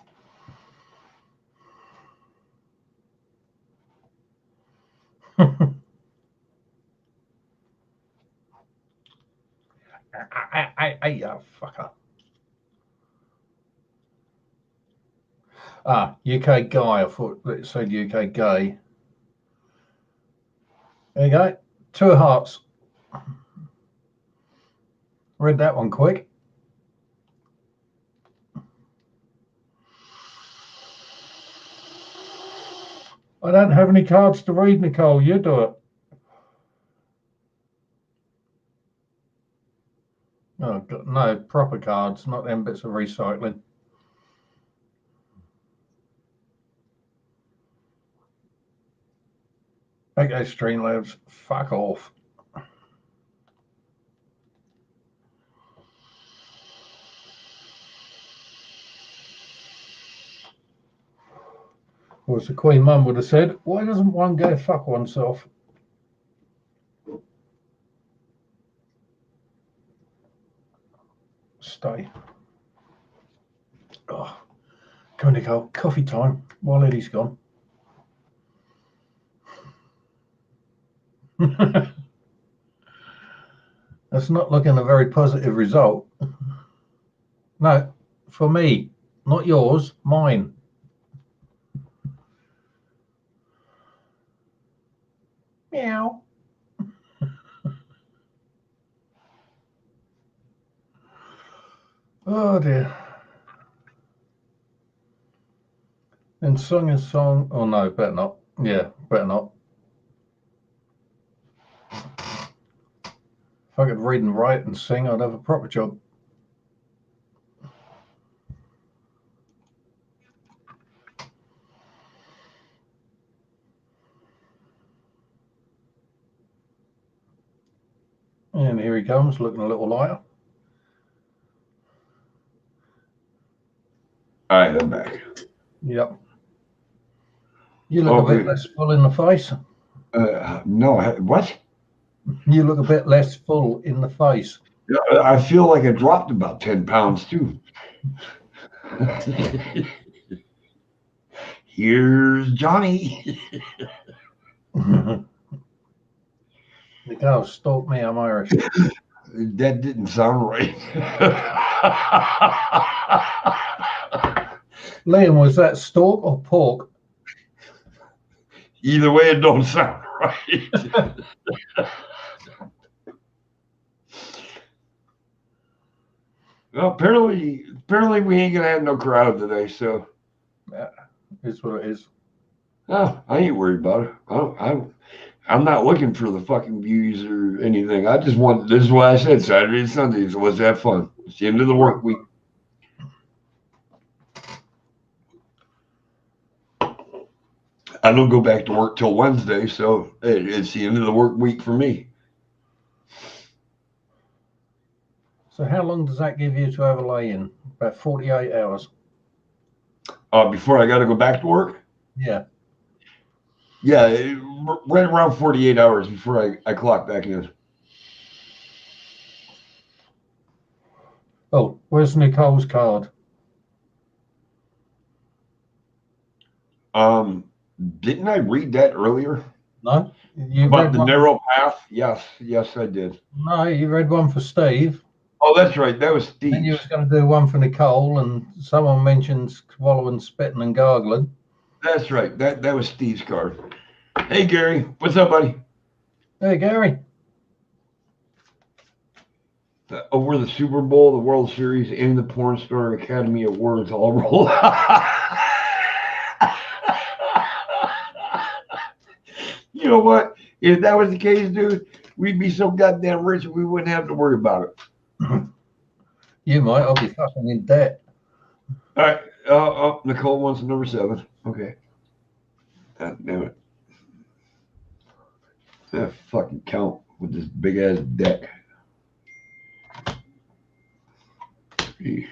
You fucker. UK guy. I thought it said UK gay. There you go. 2 of hearts. Read that one quick. I don't have any cards to read, Nicole. You do it. Oh, no, proper cards, not them bits of recycling. Okay, Streamlabs, fuck off. Or as the Queen Mum would have said, why doesn't one go fuck oneself? Stay. Oh, come on, Nicole, coffee time while Eddie's gone. That's not looking a very positive result. No, for me, not yours, mine. Meow. Oh dear. And sung a song. Oh no, better not. Yeah, better not. If I could read and write and sing, I'd have a proper job. And here he comes, looking a little lighter. All right, I'm back. Yep. You look a bit less full in the face. No, what? You look a bit less full in the face. I feel like I dropped about 10 pounds too. Here's Johnny. The guy stalked me, I'm Irish. That didn't sound right. Liam, was that stalk or pork? Either way, it don't sound right. Well, apparently we ain't gonna have no crowd today, so Yeah, it's what it is. I ain't worried about it. I'm not looking for the fucking views or anything. I just want. This is what I said. Saturday and Sundays. Let's have fun. It's the end of the work week. I don't go back to work till Wednesday, so it's the end of the work week for me. So how long does that give you to have a lay-in? About 48 hours. Before I got to go back to work? Yeah. Yeah, right around 48 hours before I clock back in. Oh, where's Nicole's card? Didn't I read that earlier? No? You About read the one? narrow path? Yes, I did. No, you read one for Steve. Oh, that's right. That was Steve. Then you was going to do one for Nicole, and someone mentioned swallowing, spitting, and gargling. That's right. That was Steve's card. Hey, Gary. What's up, buddy? Hey, Gary. Over the Super Bowl, the World Series, and the Porn Star Academy Awards all rolled. You know what? If that was the case, dude, we'd be so goddamn rich we wouldn't have to worry about it. You might. I'll be fucking in debt. All right. Nicole wants number 7. Okay. God damn it. That fucking count with this big ass deck. 3,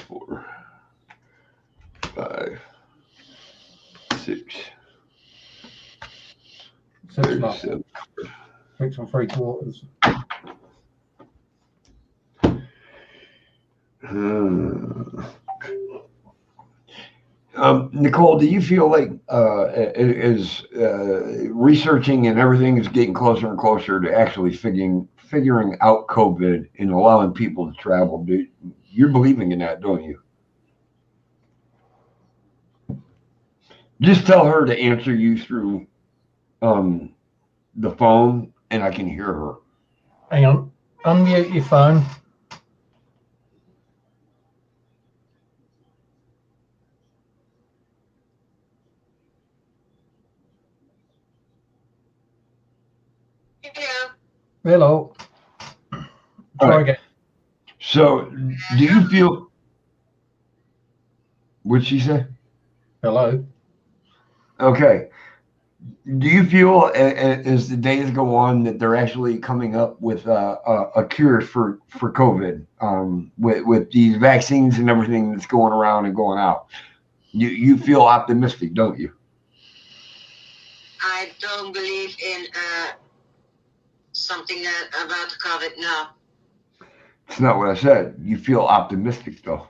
4, 5, 6, 37. 6 3/4. Nicole, do you feel like is researching and everything is getting closer and closer to actually figuring out COVID and allowing people to travel? You're believing in that, don't you? Just tell her to answer you through um, the phone, and I can hear her. Hang on. Unmute your phone. Hello. Hello. All Try right. again. So, do you feel? What'd she say? Hello. Okay. Do you feel as the days go on that they're actually coming up with a cure for COVID with these vaccines and everything that's going around and going out? You feel optimistic, don't you? I don't believe in something about COVID now. It's not what I said. You feel optimistic though,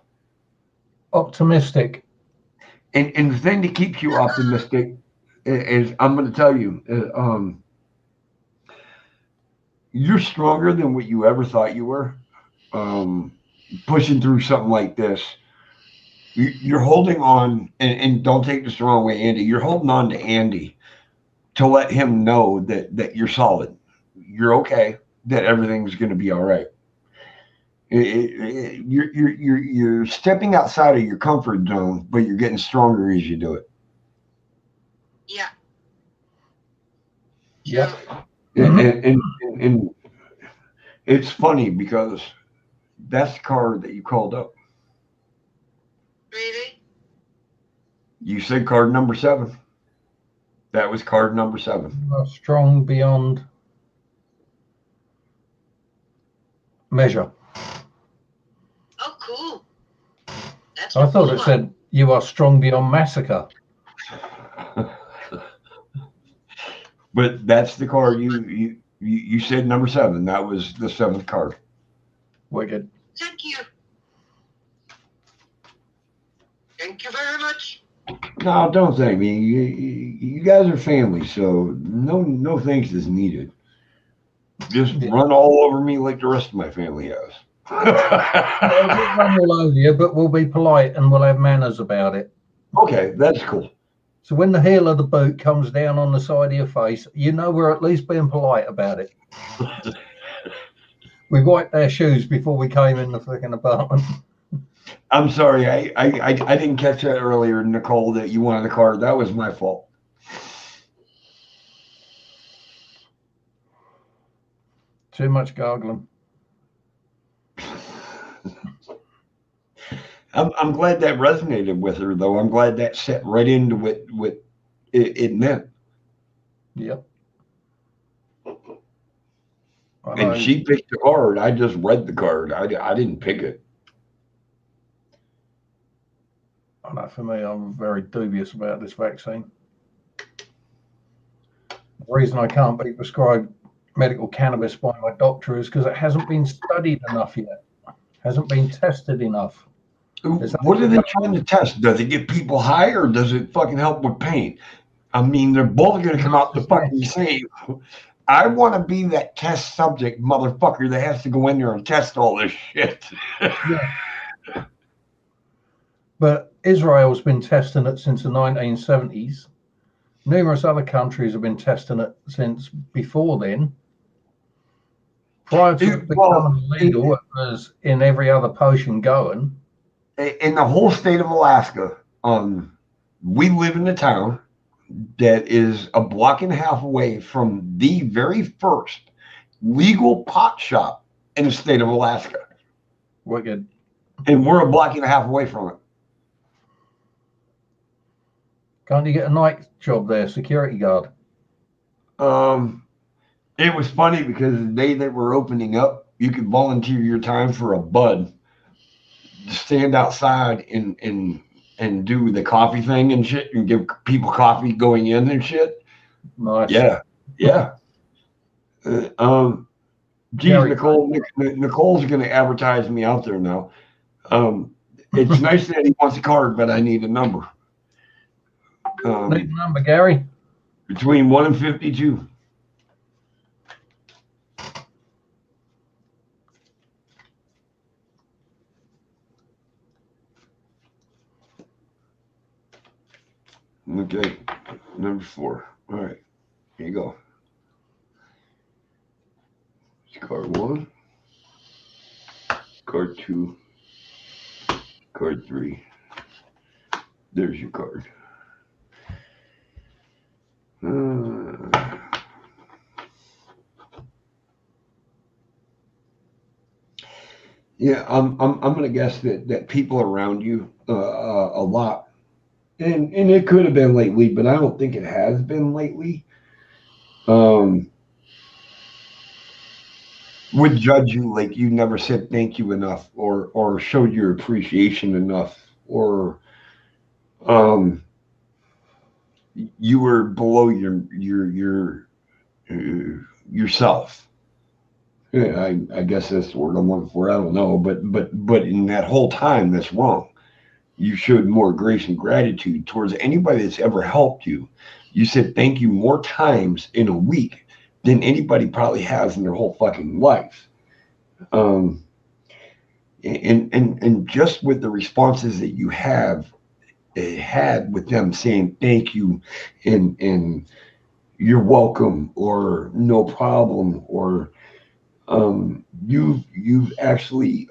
Optimistic. and the thing that keeps you optimistic is I'm going to tell you, you're stronger than what you ever thought you were. Um, Pushing through something like this, you're holding on, and don't take this the wrong way, Andy. You're holding on to Andy to let him know that you're solid, you're okay, that everything's going to be all right. You're stepping outside of your comfort zone, but you're getting stronger as you do it. Yeah. Yep. And, and it's funny because that's the card that you called up. Really? You said card number 7. That was card number 7. You are strong beyond measure. Oh, cool. That's I a thought cool it one. said you are strong beyond massacre. But that's the card you said number 7. That was the 7th card. Wicked. Thank you. Thank you very much. No, don't thank me. You guys are family, so no thanks is needed. Just Yeah. run all over me like the rest of my family has. We'll run all over you, but we'll be polite and we'll have manners about it. Okay, that's cool. So when the heel of the boot comes down on the side of your face, you know we're at least being polite about it. We wiped our shoes before we came in the freaking apartment. I'm sorry, I didn't catch that earlier, Nicole, that you wanted a card. That was my fault. Too much gargling. I'm glad that resonated with her, though. I'm glad that set right into what it meant. Yep. I And know. she picked the card. I just read the card. I didn't pick it. I know for me, I'm very dubious about this vaccine. The reason I can't be prescribed medical cannabis by my doctor is because it hasn't been studied enough yet. Hasn't been tested enough. What are they trying to test? Does it get people high or does it fucking help with pain? I mean, they're both going to come out the fucking same. I want to be that test subject motherfucker that has to go in there and test all this shit. Yeah. But Israel's been testing it since the 1970s. Numerous other countries have been testing it since before then. Prior to it becoming legal, it was in every other potion going. In the whole state of Alaska, we live in a town that is a block and a half away from the very first legal pot shop in the state of Alaska. Wicked. And we're a block and a half away from it. Can't you get a night job there, security guard? It was funny because the day that we're opening up, you could volunteer your time for a bud to stand outside and do the coffee thing and shit and give people coffee going in and shit. Nice. Yeah. Geez, Nicole's going to advertise me out there now. It's nice that he wants a card, but I need a number. Need a number, Gary? Between 1 and 52. Okay, number 4. All right, here you go. It's card 1, card 2, card 3. There's your card. Yeah, I'm gonna guess that people around you a lot, and it could have been lately, but I don't think it has been lately. Um, would judge you like you never said thank you enough, or showed your appreciation enough, or um, you were below yourself. Yeah, I guess that's the word I'm looking for. I don't know, but in that whole time, that's wrong. You showed more grace and gratitude towards anybody that's ever helped you. You said thank you more times in a week than anybody probably has in their whole fucking life. Um, and just with the responses that you have had with them saying thank you and you're welcome or no problem or you've actually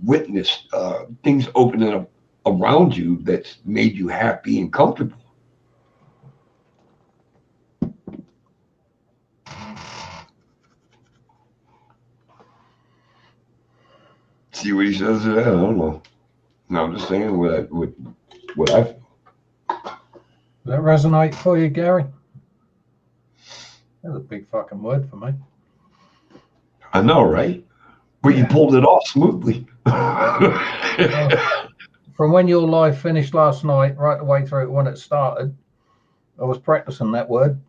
witnessed things opening up around you that's made you happy and comfortable. See what he says to that? I don't know. No, I'm just saying what I feel. Does that resonate for you, Gary? That's a big fucking word for me. I know, right? But you Yeah. pulled it off smoothly. From when your live finished last night, right the way through when it started, I was practicing that word.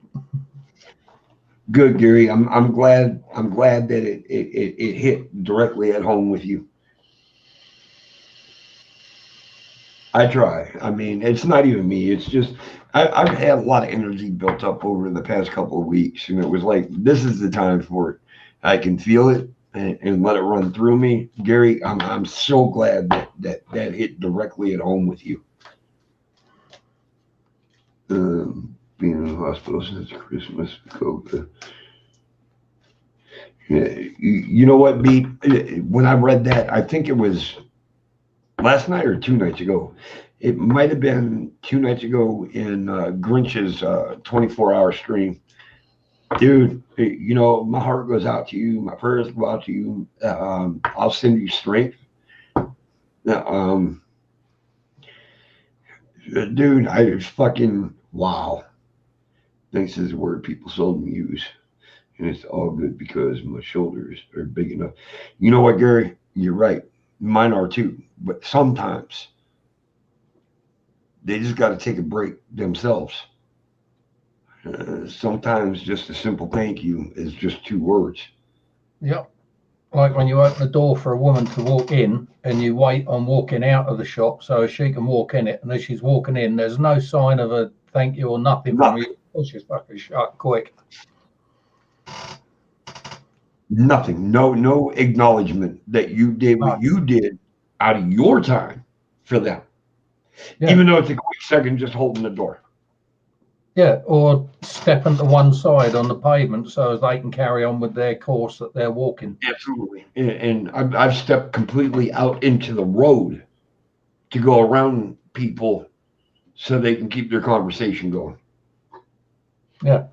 Good, Gary. I'm glad that it hit directly at home with you. I try. I mean, it's not even me. It's just I've had a lot of energy built up over the past couple of weeks, and it was like this is the time for it. I can feel it and let it run through me, Gary. I'm so glad that hit directly at home with you. Being in the hospital since Christmas, COVID. Yeah, you know what, B? When I read that, I think it was last night or 2 nights ago. It might have been 2 nights ago in Grinch's 24-hour stream. Dude, my heart goes out to you. My prayers go out to you. I'll send you strength. Um, dude, I fucking, wow. Thanks is the word people seldom use. And it's all good because my shoulders are big enough. You know what, Gary? You're right. Mine are too. But sometimes they just got to take a break themselves. Sometimes just a simple thank you is just 2 words. Yep. Like when you open the door for a woman to walk in and you wait on walking out of the shop so she can walk in it. And as she's walking in, there's no sign of a thank you or nothing from Nothing. you. Oh, she's fucking shut quick. Nothing. No acknowledgement that you did what you did out of your time for them. Yeah. Even though it's a quick second just holding the door. Yeah, or stepping to one side on the pavement so as they can carry on with their course that they're walking. Absolutely. And I've stepped completely out into the road to go around people so they can keep their conversation going. Yeah.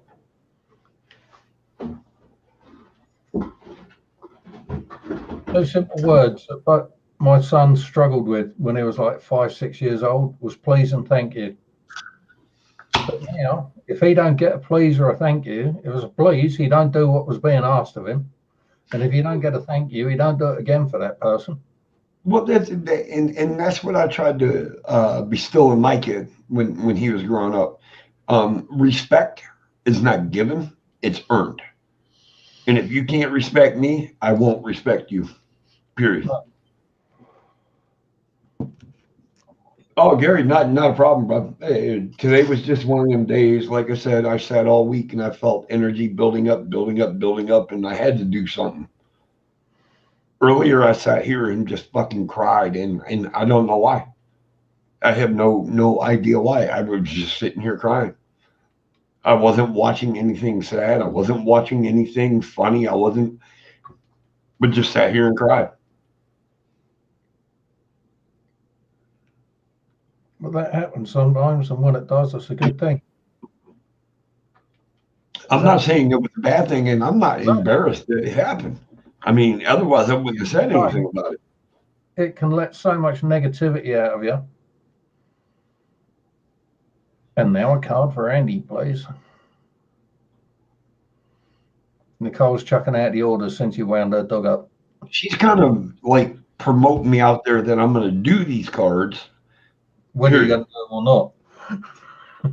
Those simple words that my son struggled with when he was like 5, 6 years old was please and thank you. But now, if he don't get a please or a thank you, if it was a please, he don't do what was being asked of him. And if you don't get a thank you, he don't do it again for that person. Well, that's what I tried to bestow in my kid when he was growing up. Respect is not given; it's earned. And if you can't respect me, I won't respect you. Period. Oh, Gary, not a problem, bro. Hey, today was just one of them days. Like I said, I sat all week and I felt energy building up, building up, building up, and I had to do something. Earlier, I sat here and just fucking cried, and I don't know why. I have no idea why. I was just sitting here crying. I wasn't watching anything sad. I wasn't watching anything funny. I wasn't, but just sat here and cried. But that happens sometimes, and when it does, it's a good thing. I'm not saying it was a bad thing, and I'm not No, embarrassed that it happened. I mean, otherwise I wouldn't have said anything about it. it can let so much negativity out of you. And now a card for Andy, please. Nicole's chucking out the orders since you wound her dog up. She's kind of like promoting me out there that I'm going to do these cards. Whether you're going to do them or not.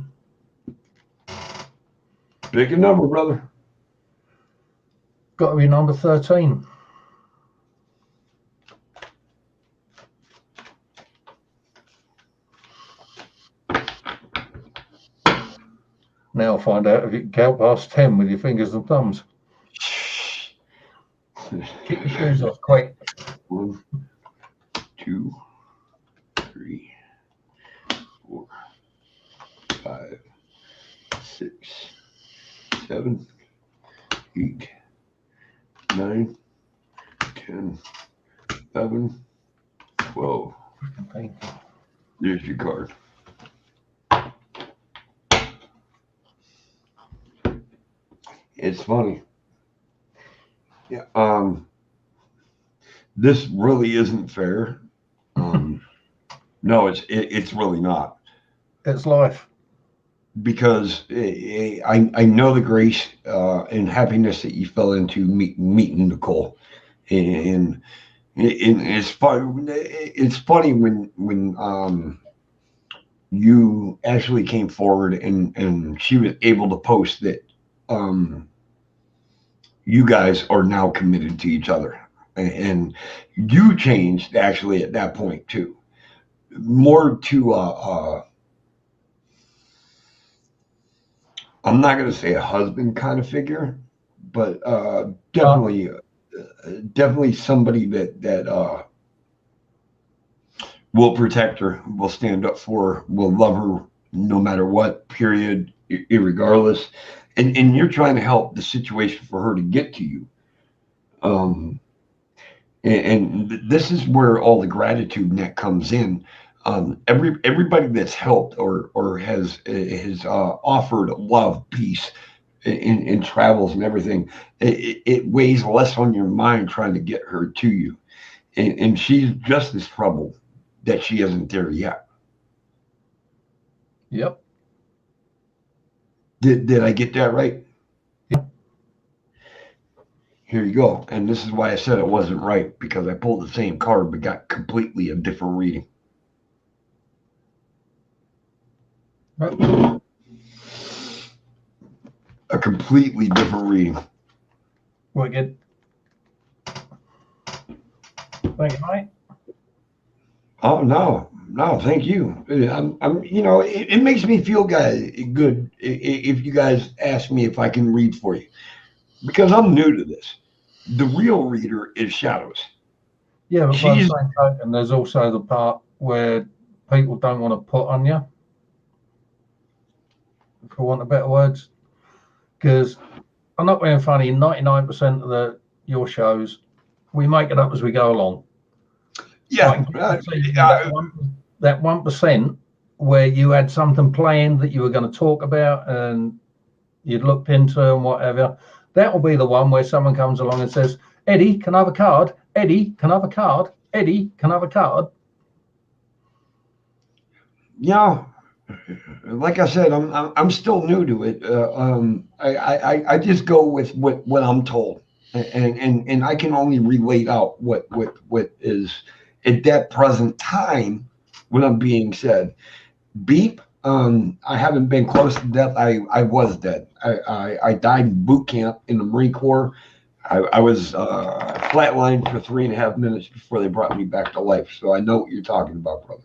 Pick a number, brother. Got to be number 13. Now find out if you can count past 10 with your fingers and thumbs. Keep your shoes off, quick. 1, 2, 3, 4, 5, 6, 7, 8, 9, 10, 11, 12. There's your card. It's funny. Yeah. This really isn't fair. No, it's really not. It's life. Because I know the grace and happiness that you fell into meeting Nicole, and it's fun. It's funny when you actually came forward and she was able to post that you guys are now committed to each other, and you changed actually at that point too, more to I'm not going to say a husband kind of figure, but definitely somebody that will protect her, will stand up for her, will love her no matter what. Period, irregardless. And you're trying to help the situation for her to get to you. Um, and this is where all the gratitude net comes in. Everybody that's helped or has offered love, peace in travels and everything, it weighs less on your mind trying to get her to you, and she's just as troubled that she isn't there yet. Yep. Did I get that right? Yep. Here you go. And this is why I said it wasn't right, because I pulled the same card but got completely a different reading. Right. A completely different reading. We're good. Thank you, mate. Oh no, thank you. It makes me feel good if you guys ask me if I can read for you, because I'm new to this. The real reader is Shadows. Yeah, but by the same token, there's also the part where people don't want to put on you, for want of better words. Because I'm not being funny, 99% of your shows, we make it up as we go along. Yeah. That 1% where you had something planned that you were going to talk about and you'd looked into and whatever, that will be the one where someone comes along and says, Eddie, can I have a card? Eddie, can I have a card? Eddie, can I have a card? Yeah. Like I said, I'm still new to it. I just go with what I'm told, and I can only relate out what is at that present time what I'm being said. Beep. I haven't been close to death. I was dead. I died in boot camp in the Marine Corps. I was flatlined for 3.5 minutes before they brought me back to life. So I know what you're talking about, brother.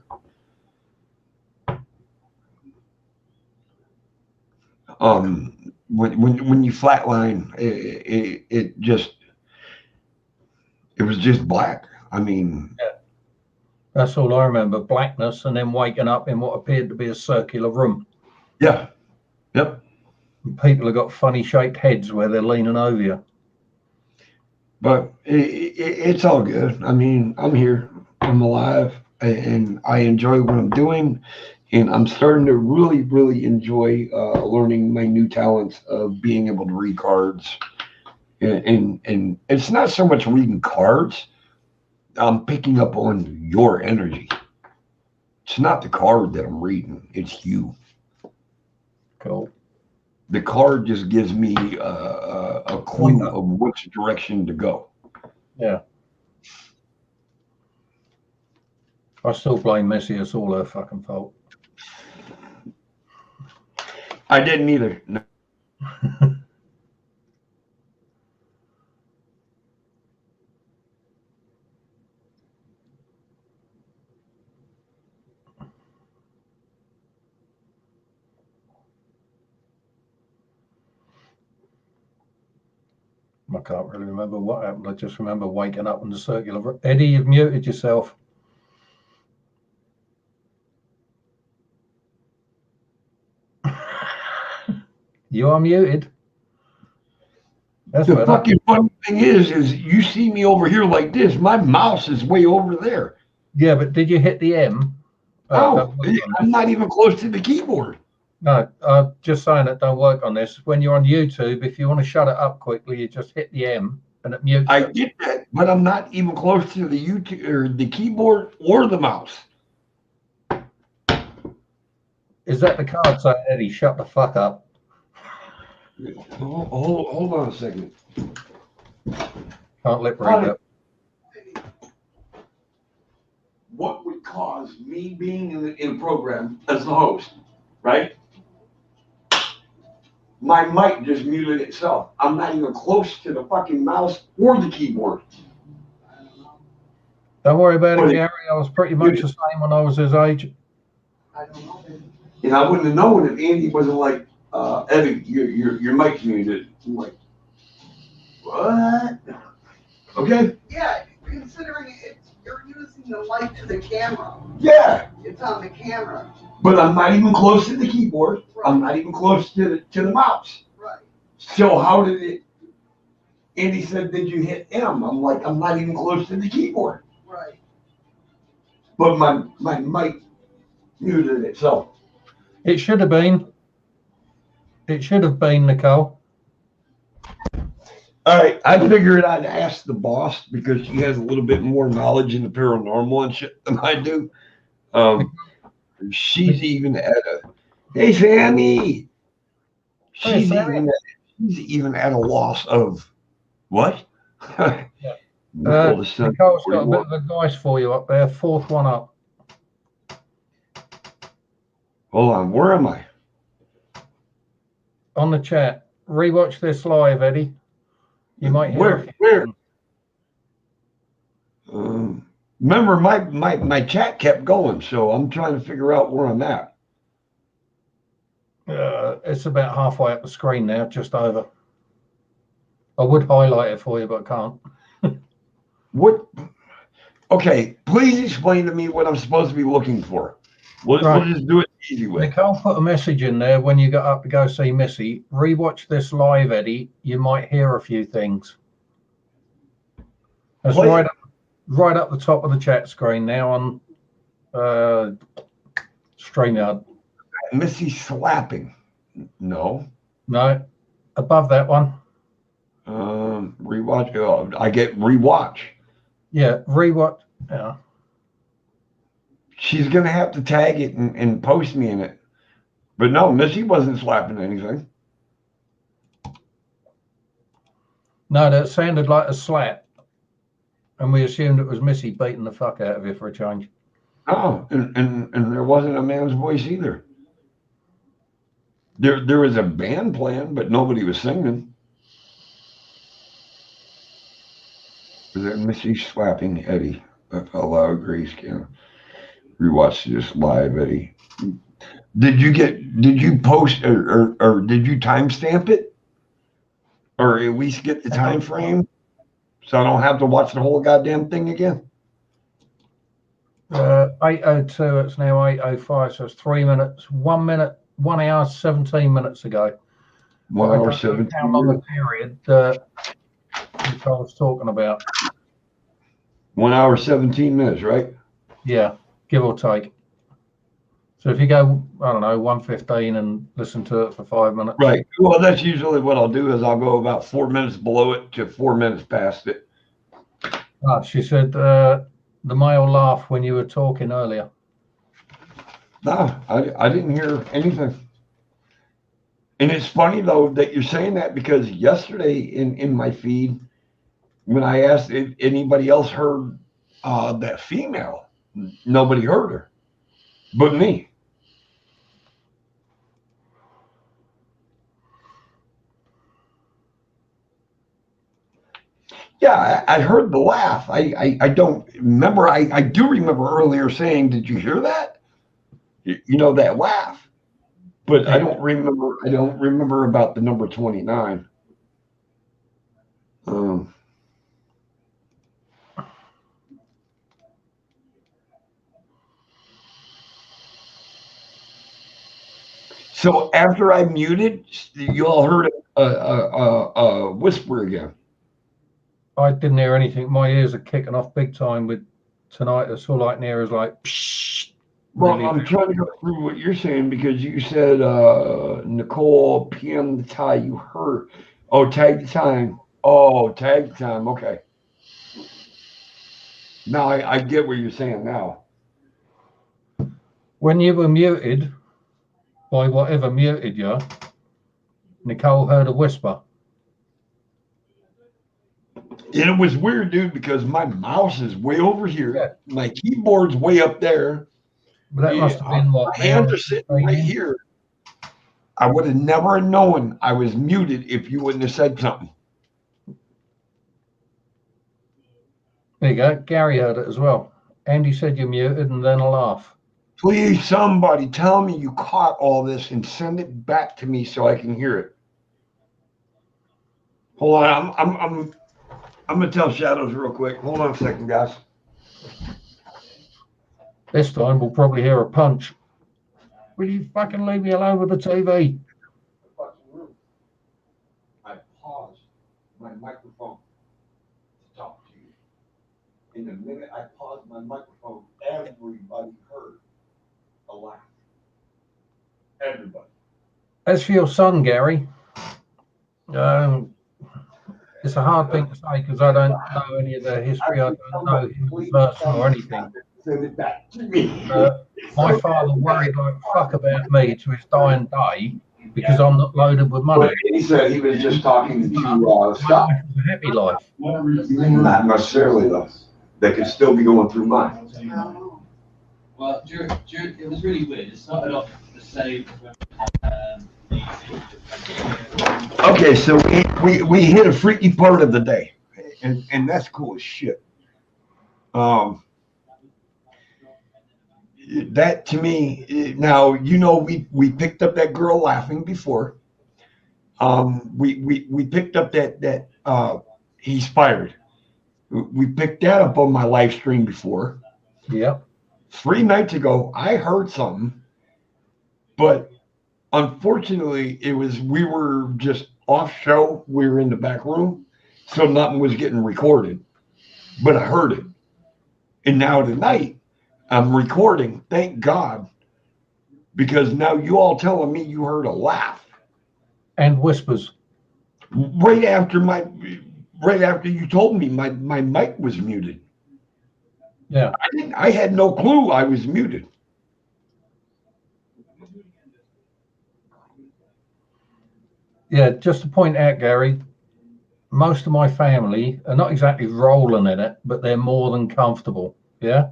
When you flatline, it was just black. I mean, Yeah. That's all I remember, blackness, and then waking up in what appeared to be a circular room. yeah, yep. And people have got funny shaped heads where they're leaning over you. But it's all good. I mean, I'm here, I'm alive, and I enjoy what I'm doing. And I'm starting to really, really enjoy learning my new talents of being able to read cards. And it's not so much reading cards, I'm picking up on your energy. It's not the card that I'm reading, it's you. Cool. The card just gives me a clue Pointer. of which direction to go. Yeah. I still blame Missy. It's all her fucking fault. I didn't either. No. I can't really remember what happened. I just remember waking up in the circular. Eddie, you've muted yourself. You are muted. That's The better. fucking funny thing is you see me over here like this. My mouse is way over there. Yeah, but did you hit the M? Oh, Don't work on I'm this. not even close to the keyboard. No, just saying it. Don't work on this. When you're on YouTube, if you want to shut it up quickly, you just hit the M and it mutes I it. get that, but I'm not even close to the YouTube or the keyboard or the mouse. Is that the card saying, Eddie, shut the fuck up? Hold on a second. Can't lip read that. What would cause me being in a program as the host, right? My mic just muted itself. I'm not even close to the fucking mouse or the keyboard. Don't worry about it, Well, Gary. I was pretty much the same when I was his age. And I wouldn't have known if Andy wasn't like, Eddie, your mic's muted. I'm like, what? Okay. Yeah, considering you're using the light to the camera. Yeah. It's on the camera. But I'm not even close to the keyboard. Right. I'm not even close to the mouse. Right. So how did it? Andy said, "Did you hit M?" I'm like, I'm not even close to the keyboard. Right. But my mic muted itself. It should have been. It should have been, Nicole. All right, I figured I'd ask the boss because she has a little bit more knowledge in the paranormal and shit than I do. She's even at a, hey Sammy. She's even at a loss of what? Yeah. Nicole's got a bit of advice for you up there. Fourth one up. Hold on, where am I? On the chat. Rewatch this live, Eddie. You might hear where? Remember, my chat kept going, so I'm trying to figure out where I'm at. It's about halfway up the screen now, just over. I would highlight it for you, but I can't. What? Okay, please explain to me what I'm supposed to be looking for. We'll just do it the easy way. Nicole put a message in there when you got up to go see Missy. Rewatch this live, Eddie. You might hear a few things. That's right up the top of the chat screen now on StreamYard. Missy slapping. No. No. Above that one. Rewatch. Oh, I get rewatch. Yeah, rewatch. Yeah. She's gonna have to tag it and post me in it. But no, Missy wasn't slapping anything. No, that sounded like a slap. And we assumed it was Missy beating the fuck out of you for a change. Oh, and there wasn't a man's voice either. There was a band playing, but nobody was singing. Was that Missy slapping Eddie? Allow Grace can rewatch this live, Eddie. Did you post or did you timestamp it? Or at least get the time frame so I don't have to watch the whole goddamn thing again? 8:02. It's now 8:05. So it's 3 minutes. 1 minute. 1 hour 17 minutes ago. 1 hour 17 how long a minutes. period which I was talking about. 1 hour 17 minutes, right? Yeah, give or take. So if you go, I don't know, 1:15 and listen to it for 5 minutes. Right. Well, that's usually what I'll do is I'll go about 4 minutes below it to 4 minutes past it. She said the male laugh when you were talking earlier. No, I didn't hear anything. And it's funny though that you're saying that because yesterday in my feed, when I asked if anybody else heard that female, nobody heard her, but me. Yeah, I heard the laugh. I don't remember. I do remember earlier saying, "Did you hear that?" You know that laugh, but I don't remember. I don't remember about the number 29. So after I muted, you all heard a whisper again. I didn't hear anything. My ears are kicking off big time with tonight. It's all I can hear is like. Psh, Well, really. I'm trying to go through what you're saying because you said Nicole PM the tie. You heard. Oh, tag the time. Oh, tag the time. Okay. Now I get what you're saying now. When you were muted by whatever muted you, Nicole heard a whisper. And it was weird, dude, because my mouse is way over here. Yeah. My keyboard's way up there. But that must have been what? My hands are sitting right here. I would have never known I was muted if you wouldn't have said something. There you go. Gary heard it as well. Andy said you're muted and then a laugh. Please, somebody tell me you caught all this and send it back to me so I can hear it. Hold on, I'm gonna tell Shadows real quick. Hold on a second, guys. This time we'll probably hear a punch. Will you fucking leave me alone with the TV? I paused my microphone to talk to you. In the minute I paused my microphone, everybody heard a laugh. Everybody. As for your son, Gary, it's a hard thing to say because I don't know any of the history. I don't know his person or anything. My father worried like fuck about me to his dying day because I'm not loaded with money. He said he was just talking to Scott. A happy life. Not necessarily though. They could still be going through mine. Well, it was really weird. It started off the same. Okay, so we hit a freaky part of the day, and that's cool as shit. That to me now, you know, we picked up that girl laughing before. We picked up that he's fired. We picked that up on my live stream before. Yep. 3 nights ago, I heard something, but unfortunately, we were just off show. We were in the back room, so nothing was getting recorded. But I heard it, and now tonight I'm recording. Thank God, because now you all telling me you heard a laugh and whispers right after you told me my mic was muted. Yeah, I had no clue I was muted. Yeah, just to point out, Gary, most of my family are not exactly rolling in it, but they're more than comfortable. Yeah.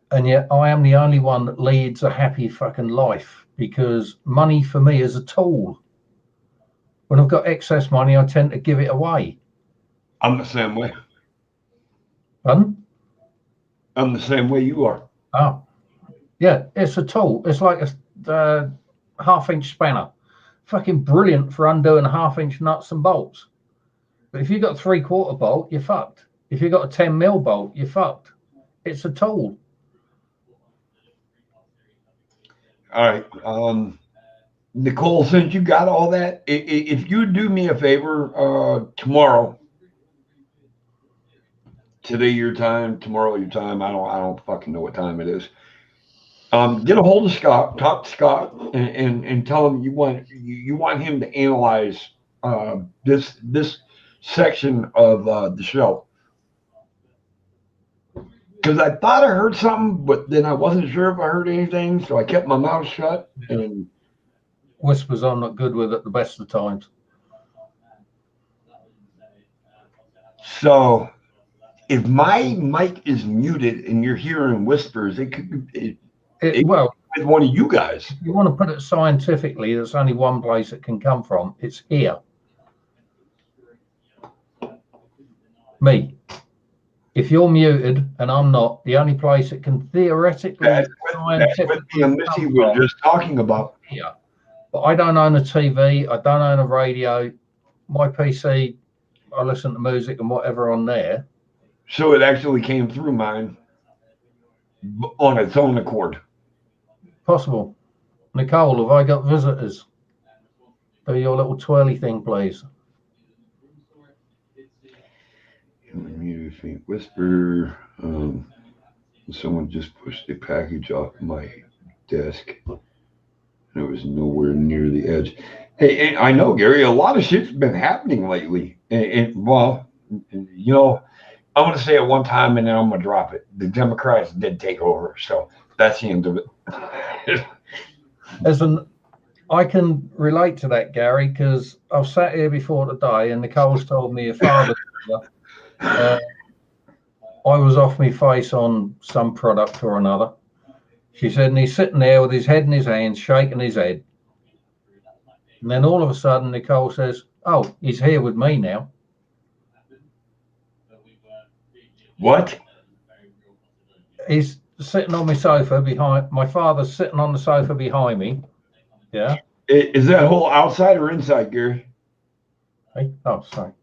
And yet I am the only one that leads a happy fucking life because money for me is a tool. When I've got excess money, I tend to give it away. I'm the same way. Pardon? I'm the same way you are. Oh, yeah, it's a tool. It's like half-inch spanner. Fucking brilliant for undoing half-inch nuts and bolts. But if you've got a 3/4 bolt, you're fucked. If you've got a 10mm bolt, you're fucked. It's a tool. All right. Nicole, since you got all that, if you do me a favor, tomorrow, today your time, tomorrow your time, I don't fucking know what time it is. Get a hold of Scott, talk to Scott, and tell him you want him to analyze this section of the show. Because I thought I heard something, but then I wasn't sure if I heard anything, so I kept my mouth shut. And whispers I'm not good with at the best of times. So if my mic is muted and you're hearing whispers, it could be Well, with one of you guys. If you want to put it scientifically, there's only one place it can come from. It's here. Me. If you're muted and I'm not, the only place it can theoretically That's what Missy was just talking about. Here. But I don't own a TV. I don't own a radio. My PC, I listen to music and whatever on there. So it actually came through mine on its own accord. Possible. Nicole, have I got visitors? Do your little twirly thing, please. Faint whisper. Someone just pushed a package off my desk. And it was nowhere near the edge. Hey, I know, Gary, a lot of shit's been happening lately. Well, you know, I'm going to say it one time and then I'm going to drop it. The Democrats did take over. So that's the end of it. I can relate to that, Gary, because I've sat here before today and Nicole's told me your father, I was off my face on some product or another. She said, and he's sitting there with his head in his hands, shaking his head. And then all of a sudden, Nicole says, oh, he's here with me now. What? He's sitting on my sofa behind, my father's sitting on the sofa behind me. Yeah. Is that hole outside or inside, Gary? Hey, oh, sorry.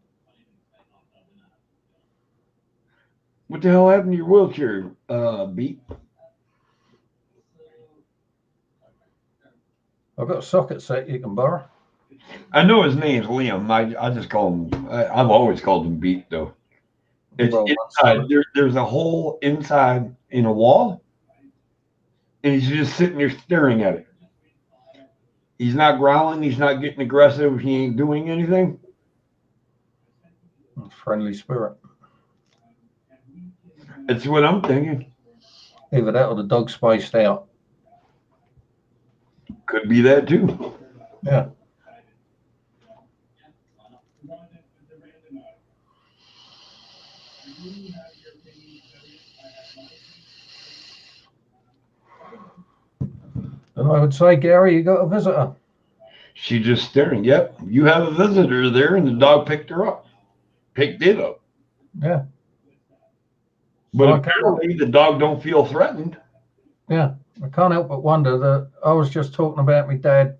What the hell happened to your wheelchair, Beat? I've got a socket set you can borrow. I know his name's Liam. I just call him, I've always called him Beat, though. It's Well, inside. There's a hole inside in a wall, and he's just sitting there staring at it. He's not growling. He's not getting aggressive. He ain't doing anything. Friendly spirit. That's what I'm thinking. Either that or the dog spaced out. Could be that too. Yeah. And I would say, Gary, you got a visitor. She's just staring. Yep, you have a visitor there, and the dog picked her up. Picked it up. Yeah. But Well, apparently the dog don't feel threatened. Yeah. I can't help but wonder that I was just talking about my dad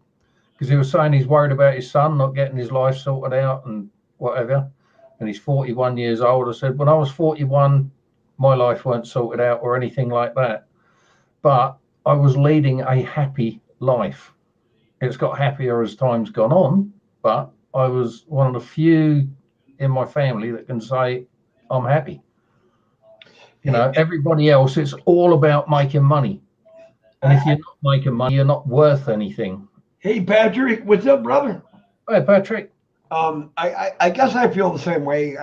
because he was saying he's worried about his son not getting his life sorted out and whatever. And he's 41 years old. I said, when I was 41, my life weren't sorted out or anything like that. But I was leading a happy life. It's got happier as time's gone on, but I was one of the few in my family that can say I'm happy. You know, everybody else, it's all about making money. And if you're not making money, you're not worth anything. Hey, Patrick, what's up, brother? Hey, Patrick. I guess I feel the same way.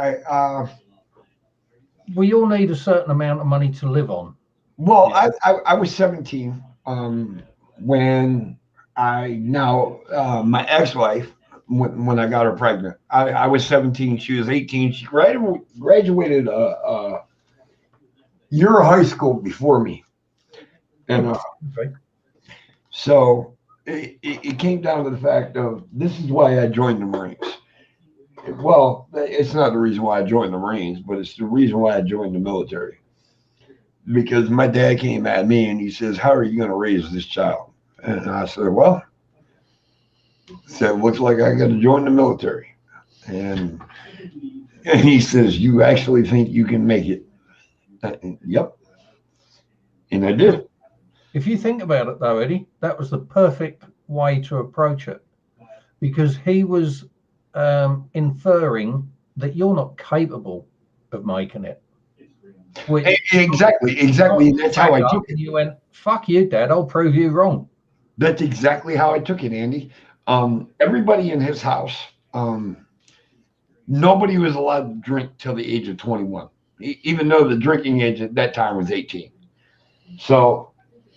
We all need a certain amount of money to live on. Well, I was 17 when my ex-wife, when I got her pregnant. I was 17. She was 18. She graduated a year of high school before me. And so it came down to the fact of this is why I joined the Marines. Well, it's not the reason why I joined the Marines, but it's the reason why I joined the military. Because my dad came at me and he says, how are you going to raise this child? And I said, well, said, looks like I got to join the military. And, and he says, you actually think you can make it? Yep. And I did. If you think about it, though, Eddie, that was the perfect way to approach it, because he was inferring that you're not capable of making it. Which Exactly. That's how I took it. And you went, fuck you, Dad, I'll prove you wrong. That's exactly how I took it, Andy. Everybody in his house, nobody was allowed to drink till the age of 21, even though the drinking age at that time was 18. So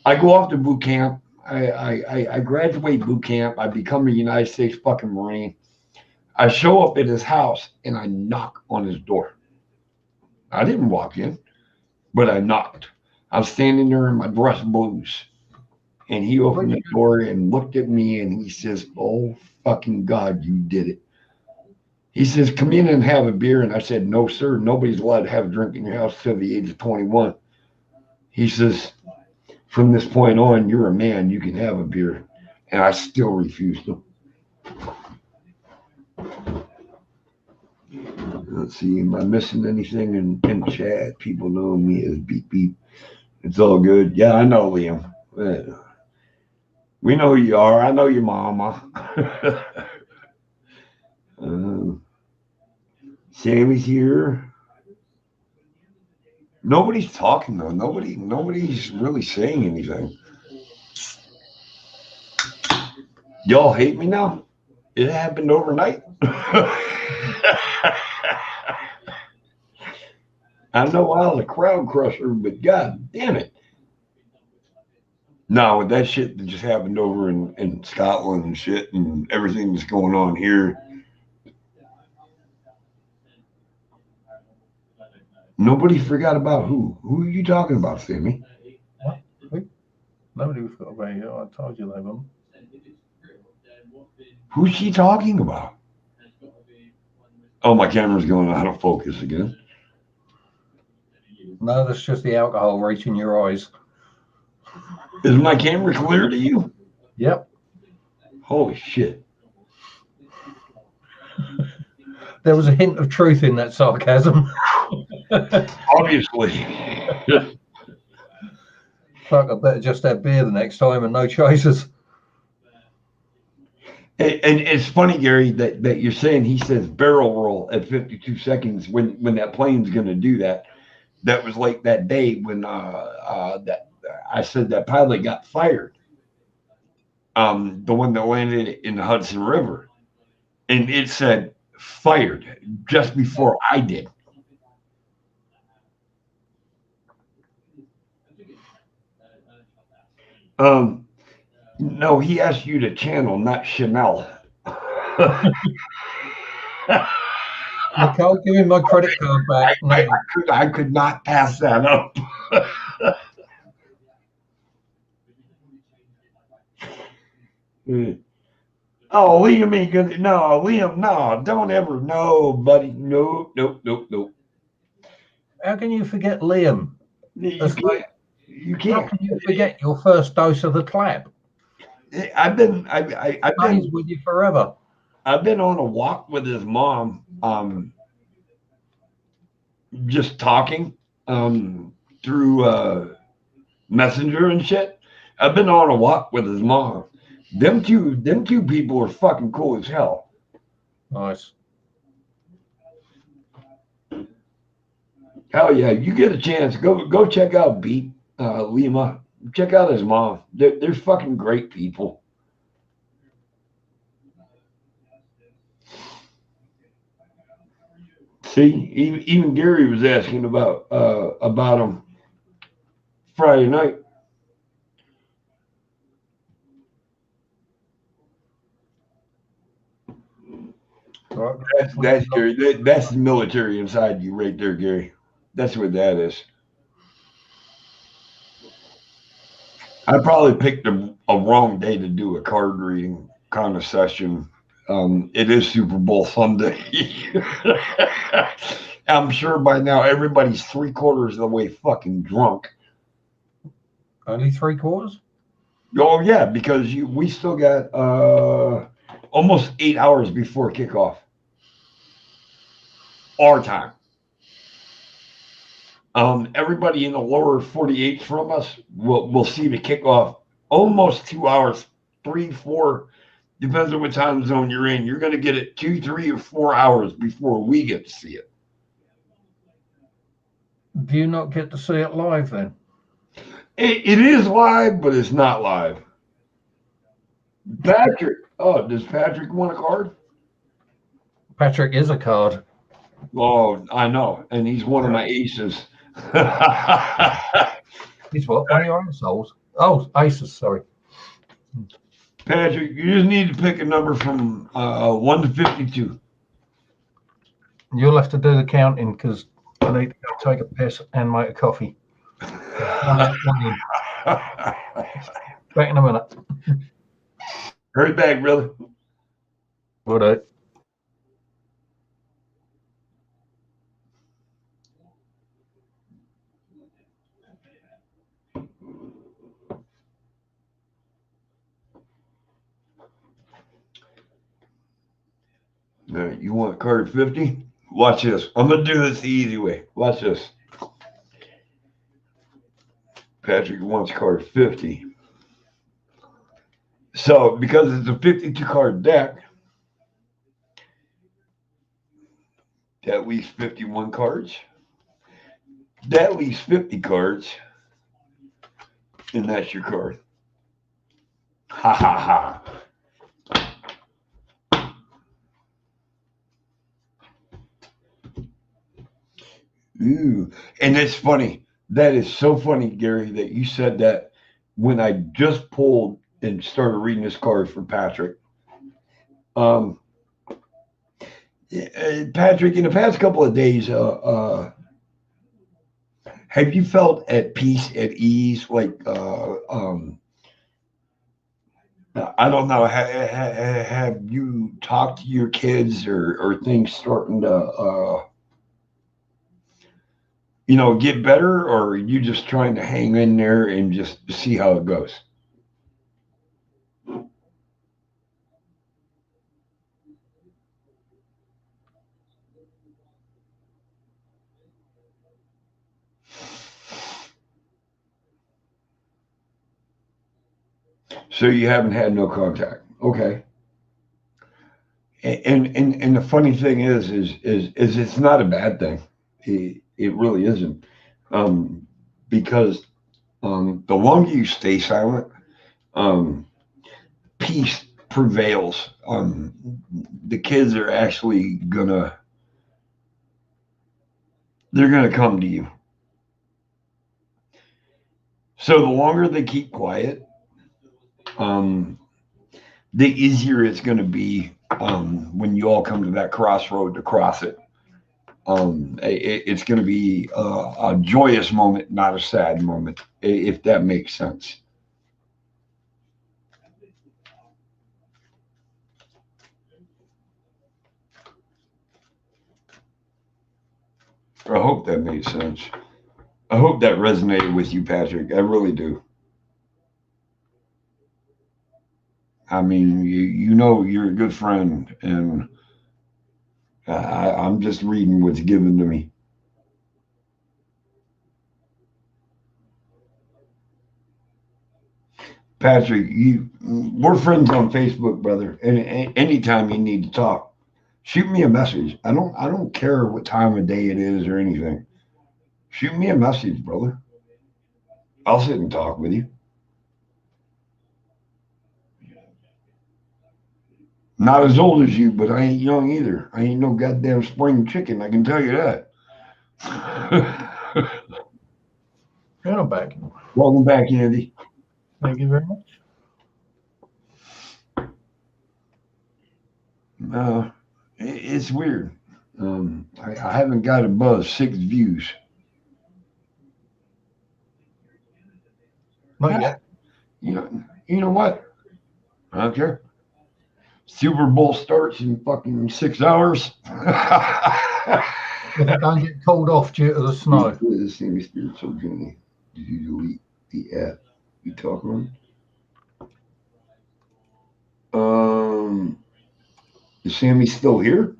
I go off to boot camp. I graduate boot camp. I become a United States fucking Marine. I show up at his house and I knock on his door. I didn't walk in, but I knocked. I was standing there in my dress blues. And he opened the door and looked at me and he says, oh, fucking God, you did it. He says, come in and have a beer. And I said, no, sir. Nobody's allowed to have a drink in your house till the age of 21. He says, from this point on, you're a man. You can have a beer. And I still refused to. Let's see. Am I missing anything in chat? People know me as Beep Beep. It's all good. Yeah, I know, Liam. We know who you are. I know your mama. Sammy's here. Nobody's talking though. Nobody's really saying anything. Y'all hate me now? It happened overnight. I know I was a crowd crusher, but God damn it. No, with that shit that just happened over in Scotland and shit and everything that's going on here. Nobody forgot about who? Who are you talking about, Sammy? What? Nobody forgot about you. I told you they wouldn't. Who's she talking about? Oh, my camera's going out of focus again. No, that's just the alcohol reaching your eyes. Is my camera clear to you? Yep. Holy shit. There was a hint of truth in that sarcasm. Obviously. Fuck, I better just have beer the next time and no chasers. And it's funny, Gary, that you're saying he says barrel roll at 52 seconds when that plane's going to do that. That was like that day when that I said that pilot got fired. The one that landed in the Hudson River. And it said fired just before I did. No, he asked you to channel, not Chanel. Nicole, give me my credit card back. I could not pass that up. Oh, Liam ain't gonna. No, Liam, no, don't ever. No, buddy. Nope. How can you forget Liam? You can't. How can you forget your first dose of the clap? I've been with you forever. I've been on a walk with his mom, just talking through Messenger and shit. I've been on a walk with his mom. Them two people are fucking cool as hell. Nice. Hell yeah! You get a chance, go check out Beat Lima. Check out his mom. They're fucking great people. See, even Gary was asking about him Friday night. That's Gary. That's the military inside you right there, Gary. That's what that is. I probably picked a wrong day to do a card reading kind of session. It is Super Bowl Sunday. I'm sure by now everybody's 3/4 of the way fucking drunk. Only 3/4? Oh yeah, because we still got almost 8 hours before kickoff. Our time. Everybody in the lower 48 from us will see the kickoff almost 2 hours, three, four, depends on what time zone you're in. You're going to get it 2, 3, or 4 hours before we get to see it. Do you not get to see it live then? It is live, but it's not live. Patrick, oh, does Patrick want a card? Patrick is a card. Oh, I know, and he's one of my aces. He's what? One of your own souls? Oh, aces, sorry. Patrick, you just need to pick a number from 1 to 52. You'll have to do the counting because I need to go take a piss and make a coffee. Back in a minute. Hurry back, brother. Will do. All right, you want card 50? Watch this. I'm going to do this the easy way. Watch this. Patrick wants card 50. So, because it's a 52 card deck, that leaves 51 cards. That leaves 50 cards. And that's your card. Ha ha ha. Ooh. And it's funny. That is so funny, Gary, that you said that when I just pulled and started reading this card for Patrick. Patrick, in the past couple of days, have you felt at peace, at ease, like I don't know, have you talked to your kids or things starting to get better, or are you just trying to hang in there and just see how it goes? So you haven't had no contact. Okay. And the funny thing is it's not a bad thing. It really isn't. Because the longer you stay silent, um, peace prevails. The kids are actually they're gonna come to you. So the longer they keep quiet, um, the easier it's gonna be when you all come to that crossroad to cross it. It's going to be a joyous moment, not a sad moment, if that makes sense. I hope that made sense. I hope that resonated with you, Patrick. I really do. I mean, you know, you're a good friend, and I'm just reading what's given to me. Patrick, we're friends on Facebook, brother. And anytime you need to talk, shoot me a message. I don't care what time of day it is or anything. Shoot me a message, brother. I'll sit and talk with you. Not as old as you, but I ain't young either. I ain't no goddamn spring chicken. I can tell you that. And I'm back. Welcome back, Andy. Thank you very much. It's weird. I haven't got above 6 views. Not yet. You know what? I don't care. Super Bowl starts in fucking 6 hours. If it don't get called off due to the snow. The same spiritual journey. Did you delete the app you talk on? Is Sammy still here?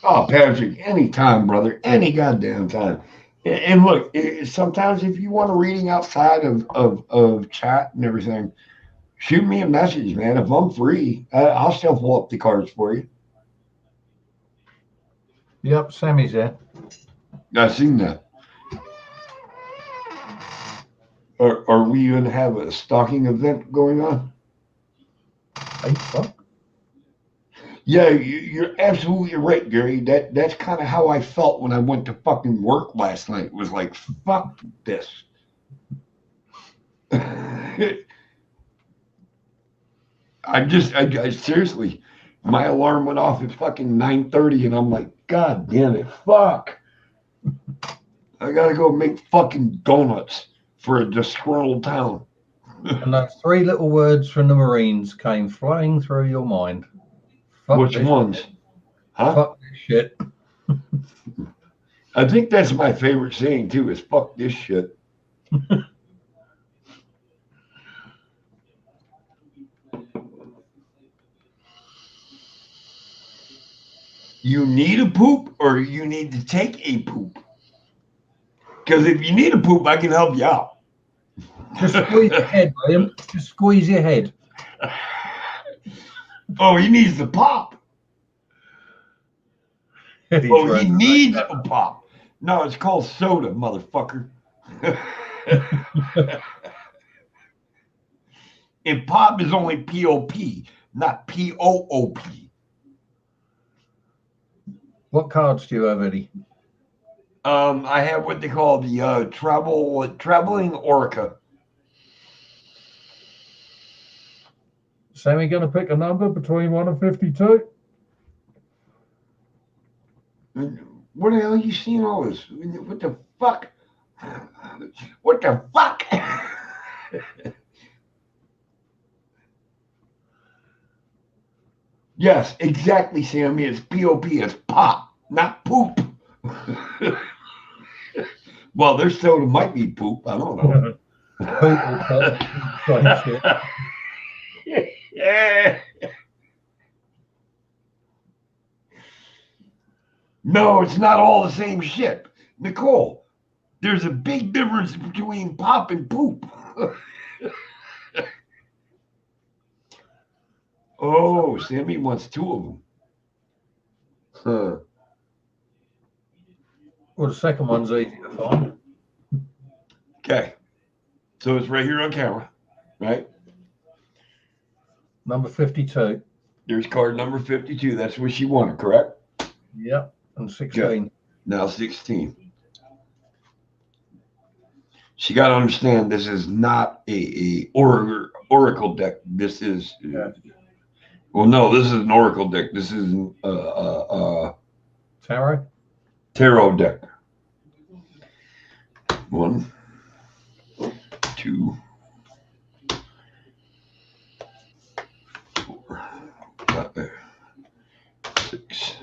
Oh, Patrick, anytime, brother, any goddamn time. And look, sometimes if you want a reading outside of chat and everything, shoot me a message, man. If I'm free, I'll still pull up the cards for you. Yep, Sammy's there. I seen that. Are we going to have a stalking event going on? Hey, what? Yeah, you're absolutely right, Gary. That's kind of how I felt when I went to fucking work last night. It was like, fuck this. I seriously, my alarm went off at fucking 9:30, and I'm like, God damn it, fuck! I gotta go make fucking donuts for a disgruntled town. And those three little words from the Marines came flying through your mind. Fuck Which this ones? shit. Huh? Fuck this shit. I think that's my favorite saying too. Is fuck this shit. You need a poop, or you need to take a poop. Because if you need a poop, I can help you out. Just squeeze your head, William. Just squeeze your head. Oh, he needs to pop. Oh, he needs a pop. No, it's called soda, motherfucker. And pop is only P-O-P, not P-O-O-P. What cards do you have, Eddie? I have what they call the traveling orca. Sammy going to pick a number between 1 and 52? What the hell are you seeing all this? What the fuck? What the fuck? Yes, exactly, Sammy. It's P-O-P. It's pop, not poop. Well, their soda might be poop. I don't know. Poop or pop. Same shit. No, it's not all the same shit. Nicole, there's a big difference between pop and poop. Oh, Sammy wants two of them. Huh. Well, the second one's easy to find. Okay. So it's right here on camera, right? Number 52. There's card number 52. That's what she wanted, correct? Yep. And 16. Good. Now 16. She got to understand this is not a oracle deck. This is, well, no, this is an oracle deck. This is Tarot? tarot deck. 1, 2, 4, 5, 6,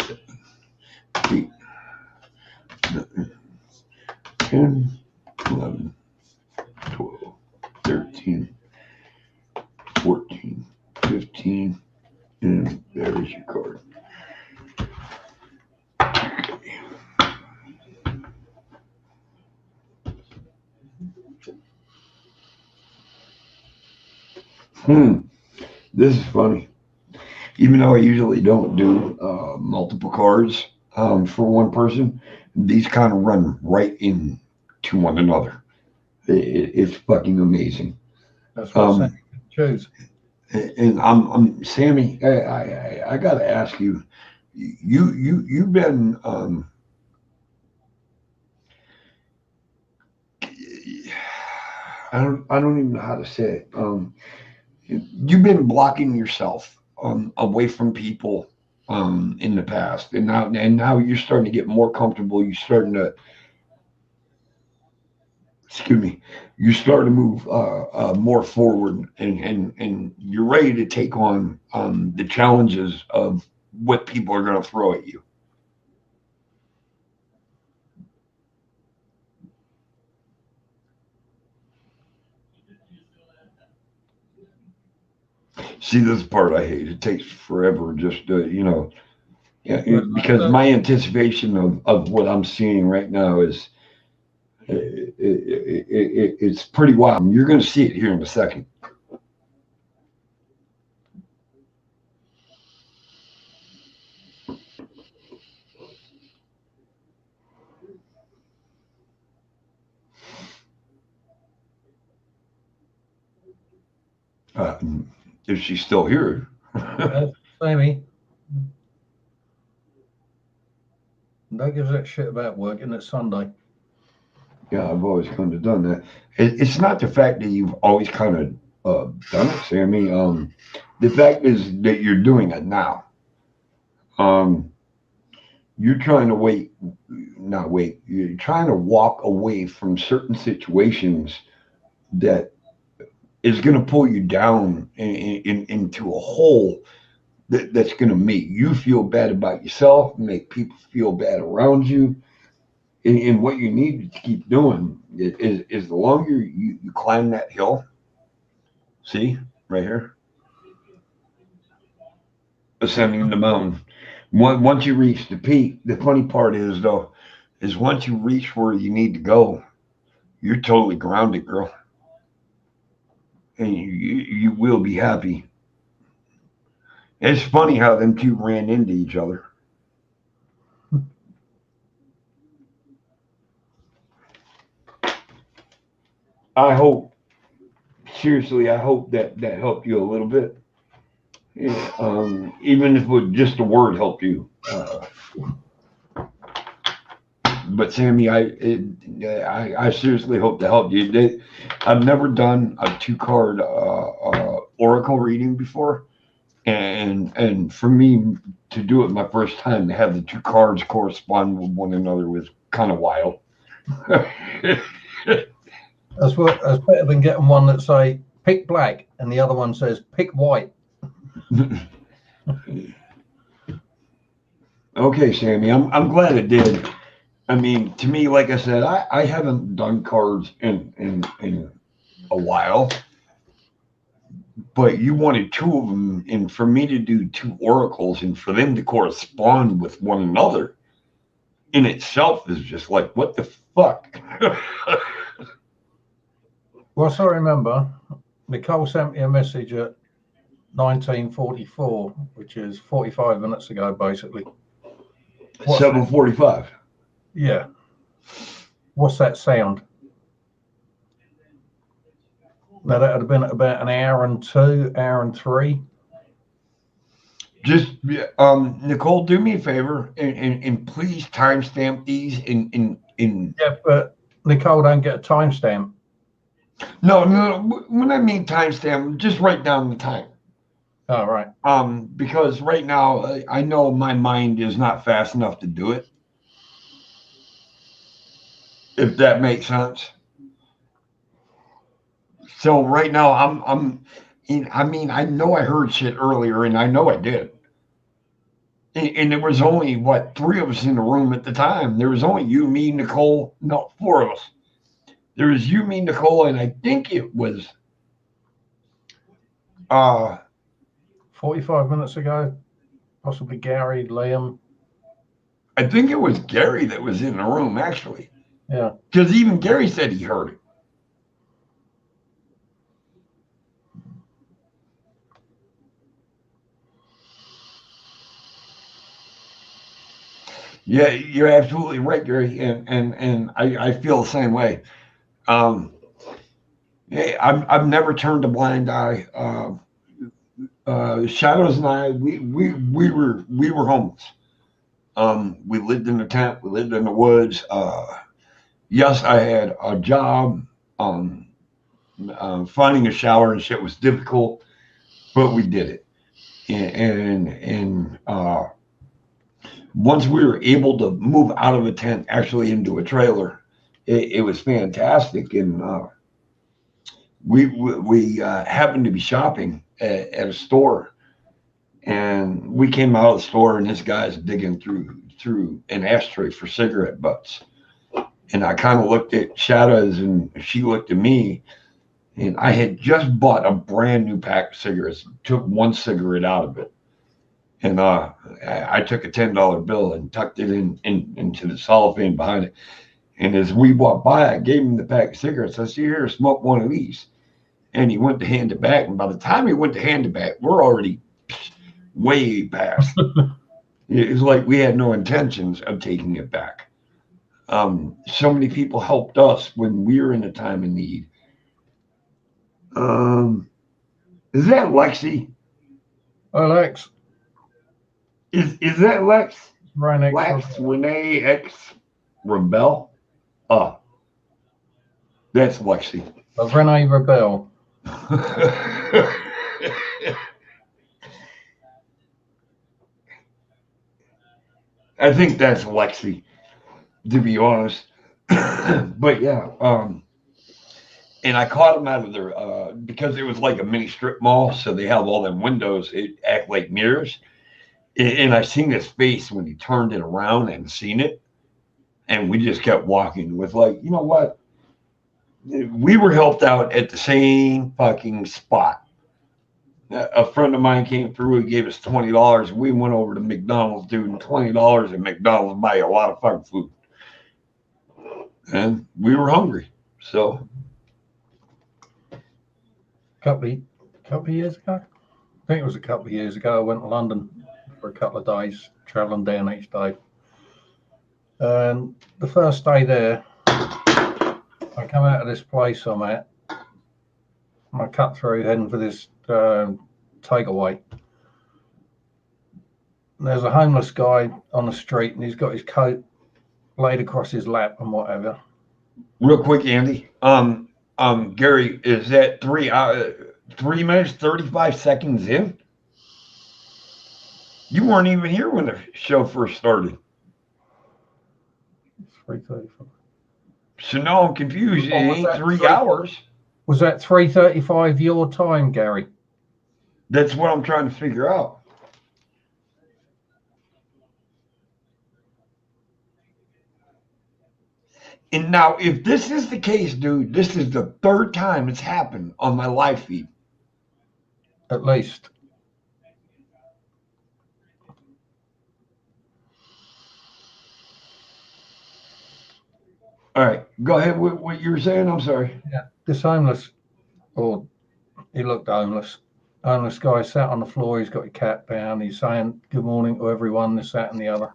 7, 8, 9, 10, 11, 12, 13, 14, 15, and there's your card. This is funny. Even though I usually don't do multiple cards for one person, these kind of run right into one another. It's fucking amazing. That's what Sammy can choose. And I'm Sammy. I got to ask you. You've been. I don't even know how to say it. You've been blocking yourself away from people in the past, and now you're starting to get more comfortable. You're starting to, excuse me, you're starting to move more forward, and you're ready to take on the challenges of what people are going to throw at you. See, this part I hate. It takes forever just to, yeah, Well, because my anticipation of what I'm seeing right now is it's pretty wild. You're going to see it here in a second. Uh, if she's still here. Sammy, don't give that shit about working. It's Sunday. Yeah, I've always kind of done that. It's not the fact that you've always kind of done it, Sammy. The fact is that you're doing it now. Um, you're trying to not wait. You're trying to walk away from certain situations that is going to pull you down into a hole that's going to make you feel bad about yourself, make people feel bad around you. And what you need to keep doing is the longer you climb that hill, see, right here, ascending the mountain. Once you reach the peak, the funny part is, though, is once you reach where you need to go, you're totally grounded, girl. And you will be happy. It's funny how them two ran into each other. I hope, seriously, I hope that helped you a little bit. Yeah, even if it was just a word helped you. But Sammy, I seriously hope to help you. I've never done a two-card oracle reading before, and for me to do it my first time to have the two cards correspond with one another was kind of wild. That's better than getting one that say pick black and the other one says pick white. Okay, Sammy, I'm glad it did. I mean, to me, like I said, I haven't done cards in a while, but you wanted two of them, and for me to do two oracles and for them to correspond with one another in itself is just like, what the fuck? Well, so I remember Nicole sent me a message at 1944, which is 45 minutes ago, basically. 7:45. Yeah. What's that sound? Now, that would have been about an hour and 2, hour and 3. Just Nicole, do me a favor and please timestamp these in. Yeah, but Nicole don't get a timestamp. No. When I mean timestamp, just write down the time. Oh, right. Because right now I know my mind is not fast enough to do it. If that makes sense. So right now I mean, I know I heard shit earlier, and I know I did. And there was only what, three of us in the room at the time. There was only you, me, Nicole. No, four of us. There was you, me, Nicole, and I think it was 45 minutes ago, possibly Gary, Liam. I think it was Gary that was in the room actually. Yeah. Because even Gary said he heard it. Yeah, you're absolutely right, Gary, and I feel the same way. Hey, I've never turned a blind eye. Shadows and I, we were homeless. We lived in a tent. We lived in the woods. Yes, I had a job. Finding a shower and shit was difficult, but we did it. And once we were able to move out of a tent actually into a trailer, it was fantastic. And we happened to be shopping at a store, and we came out of the store, and this guy's digging through an ashtray for cigarette butts. And I kind of looked at Shadows, and she looked at me, And I had just bought a brand new pack of cigarettes, took one cigarette out of it. And I took a $10 bill and tucked it into the cellophane behind it. And as we walked by, I gave him the pack of cigarettes. I said, "Here, smoke one of these." And he went to hand it back. And by the time he went to hand it back, we're already way past. It was like we had no intentions of taking it back. So many people helped us when we were in a time of need. Is that Lexi? Alex, Is that Lex? Ryan Lex Renee X Rebel? That's Lexi. of Renee Rebel. I think that's Lexi, to be honest. But yeah, and I caught him out of there because it was like a mini strip mall, so they have all them windows. It act like mirrors, and I seen his face when he turned it around and seen it, and we just kept walking with like, you know what? We were helped out at the same fucking spot. A friend of mine came through. He gave us $20. We went over to McDonald's, dude, and $20 at McDonald's buy a lot of fucking food, and we were hungry. So Couple of years ago. I think it was a couple of years ago. I went to London for a couple of days, travelling down each day. And the first day there, I come out of this place I'm at. And I cut through heading for this takeaway. And there's a homeless guy on the street, and he's got his coat laid across his lap and whatever. real quick, Andy. Gary, is that 3 minutes 35 seconds in? You weren't even here when the show first started. 3:35. So now I'm confused. It ain't 3 hours. Was that 3:35 your time, Gary? That's what I'm trying to figure out. And now, if this is the case, dude, this is the third time it's happened on my live feed. At least. All right, go ahead with what you were saying. I'm sorry. Yeah, this homeless, or he looked homeless. Homeless guy sat on the floor. He's got his cap down. He's saying good morning to everyone, this, that, and the other.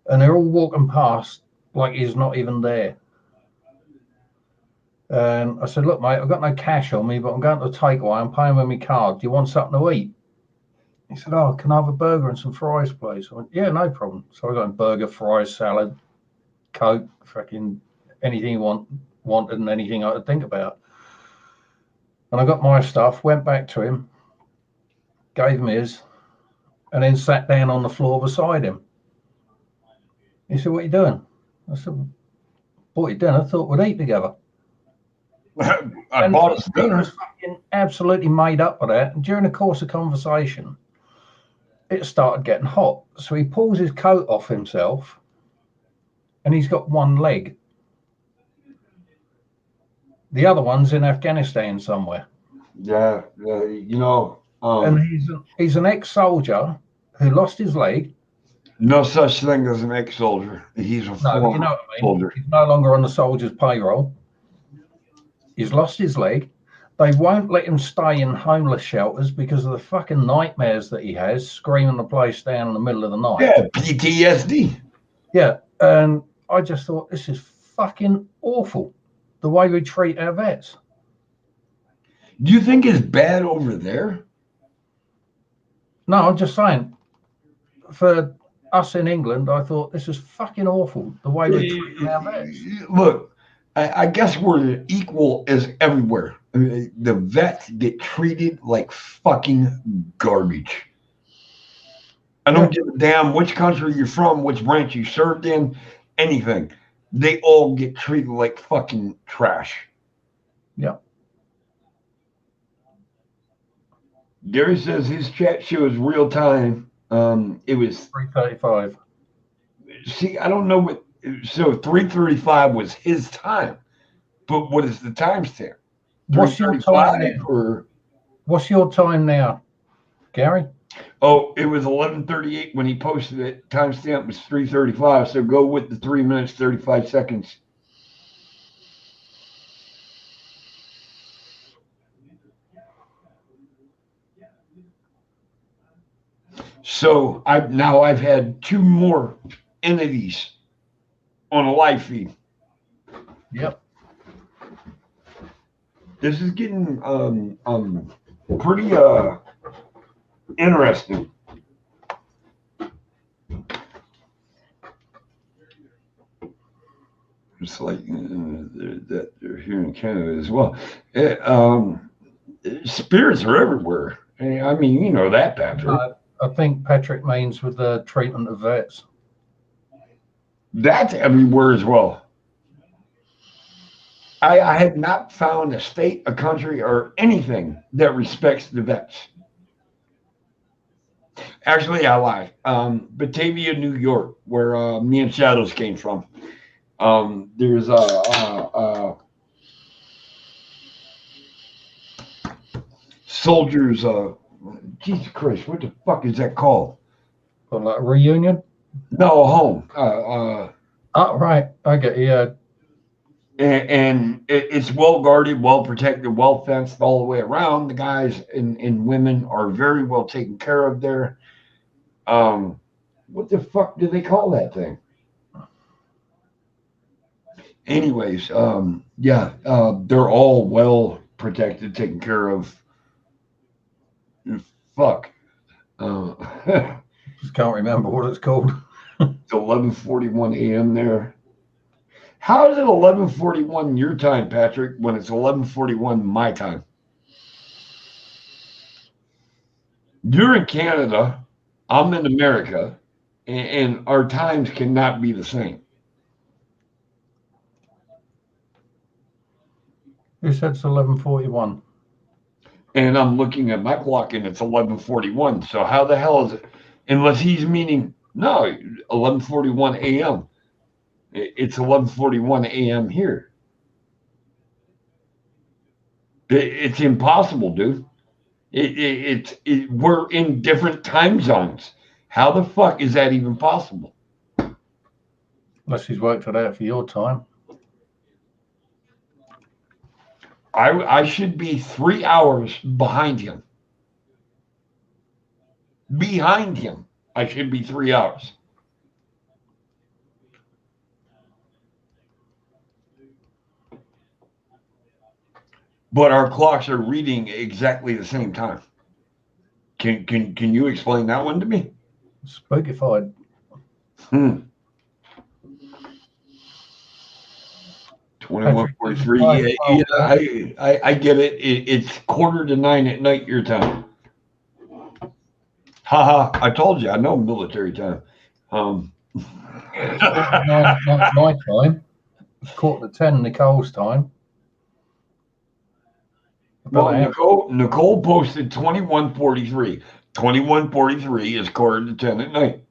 And they're all walking past like he's not even there. And I said, "Look, mate, I've got no cash on me, but I'm going to the takeaway. I'm paying with my card. Do you want something to eat?" He said, "Oh, can I have a burger and some fries, please?" I went, "Yeah, no problem." So I got a burger, fries, salad, Coke, fucking anything you wanted and anything I could think about. And I got my stuff, went back to him, gave him his, and then sat down on the floor beside him. He said, "What are you doing?" I said, "Bought you dinner, thought we'd eat together." I bought us He dinner. was fucking absolutely made up for that. And during the course of conversation, it started getting hot. So he pulls his coat off himself, and he's got one leg. The other one's in Afghanistan somewhere. Yeah, you know, And he's an ex-soldier who lost his leg. no such thing as an ex-soldier. He's a No, former you know what I mean. soldier. He's no longer on the soldier's payroll. He's lost his leg. They won't let him stay in homeless shelters because of the fucking nightmares that he has, screaming the place down in the middle of the night. Yeah, PTSD. Yeah, and I just thought, this is fucking awful, the way we treat our vets. Do you think it's bad over there? No, I'm just saying, for us in England, I thought this is fucking awful, the way we treat our vets. Look, I guess we're equal as everywhere. The vets get treated like fucking garbage. I don't give a damn which country you're from, which branch you served in, anything. They all get treated like fucking trash. Yeah. Gary says his chat shows real time. It was 3:35. See, I don't know what. So 3:35 was his time, but what is the timestamp? What's your time now? Or What's your time now, Gary? oh, it was 11:38 when he posted it. Timestamp was 3:35. So go with the 3 minutes 35 seconds. So I've had two more entities on a live feed. Yep. This is getting pretty interesting. It's like that they're here in Canada as well. Spirits are everywhere. I mean, you know that, Patrick. I think Patrick means with the treatment of vets. That's everywhere as well. I have not found a state, a country, or anything that respects the vets. Actually, I lie. Batavia, New York, where me and Shadows came from. There's soldiers. Jesus Christ, what the fuck is that called? Or like a reunion? No, a home. Oh, right. I get you. And it's well guarded, well protected, well fenced all the way around. The guys and women are very well taken care of there. What the fuck do they call that thing? Anyways, yeah, they're all well protected, taken care of. Fuck. Just can't remember what it's called. It's 11:41 a.m. there. How is it 11:41 your time, Patrick, when it's 11:41 my time? You're in Canada, I'm in America, and our times cannot be the same. Who said it's 11:41? And I'm looking at my clock and it's 11:41. So how the hell is it? Unless he's meaning no, 11:41 a.m. It's 11:41 a.m. here. It's impossible, dude. We're in different time zones. How the fuck is that even possible? Unless he's worked it out for your time. I should be 3 hours behind him. Behind him, I should be 3 hours. But our clocks are reading exactly the same time. Can you explain that one to me? Spookified. 21:43. Yeah, I get it. It's 8:45 at night your time. Haha, I told you, I know military time. It's 9 my time. It's 9:45 Nicole's time. Well, Nicole posted 21:43. 21:43 is 9:45 at night.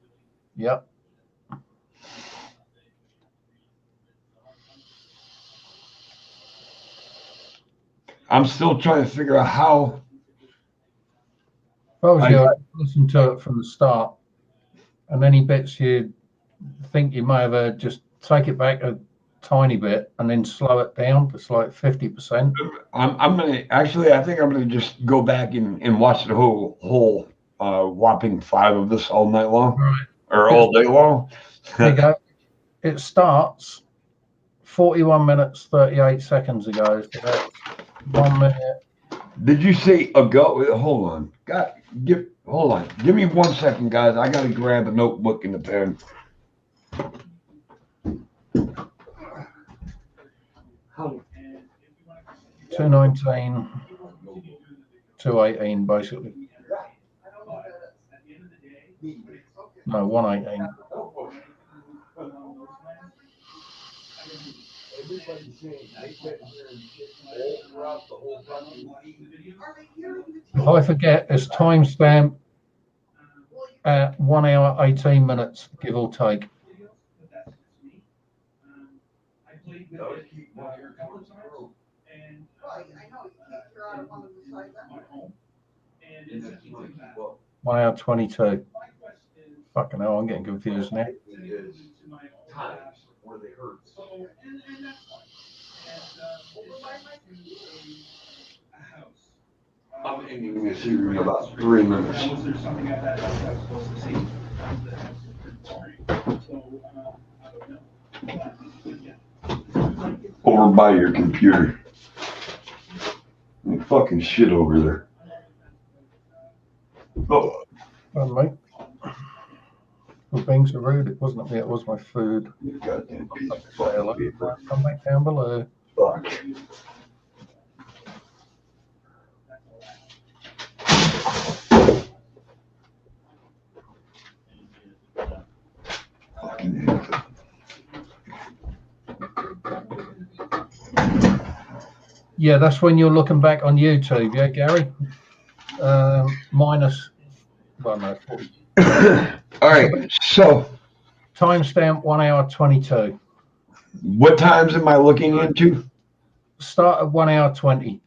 Yep. I'm still trying to figure out how. If I was you, I'd listen to it from the start, and any bits you think you may have heard, just take it back a tiny bit and then slow it down to like 50%. I'm gonna actually. I think I'm gonna just go back and watch the whole whopping 5 of this all night long, Right. or all day long. There you go. It starts 41 minutes 38 seconds ago. So that's 1 minute. Did you say ago? Hold on. Hold on. Give me 1 second, guys. I gotta grab a notebook and a pen. How? 219, 218, basically. No, 118. If I forget, it's timestamp at 1 hour 18 minutes, give or take. Right, I know, you're out of one of the sides. 1 hour 22. Fucking hell, I'm getting confused now. Times where they hurt. I'm ending this here in about 3 minutes. Over by your computer. Fucking shit over there. Oh. Mate. Well, things are rude. It wasn't me, it was my food. You goddamn piece of Say fucking hello. paper. Come back down below. Fuck. Fucking hell. Yeah, that's when you're looking back on YouTube, yeah, Gary? Minus, well, no, 40. All right, so Timestamp 1 hour 22. what times am I looking into? Start at 1 hour 20.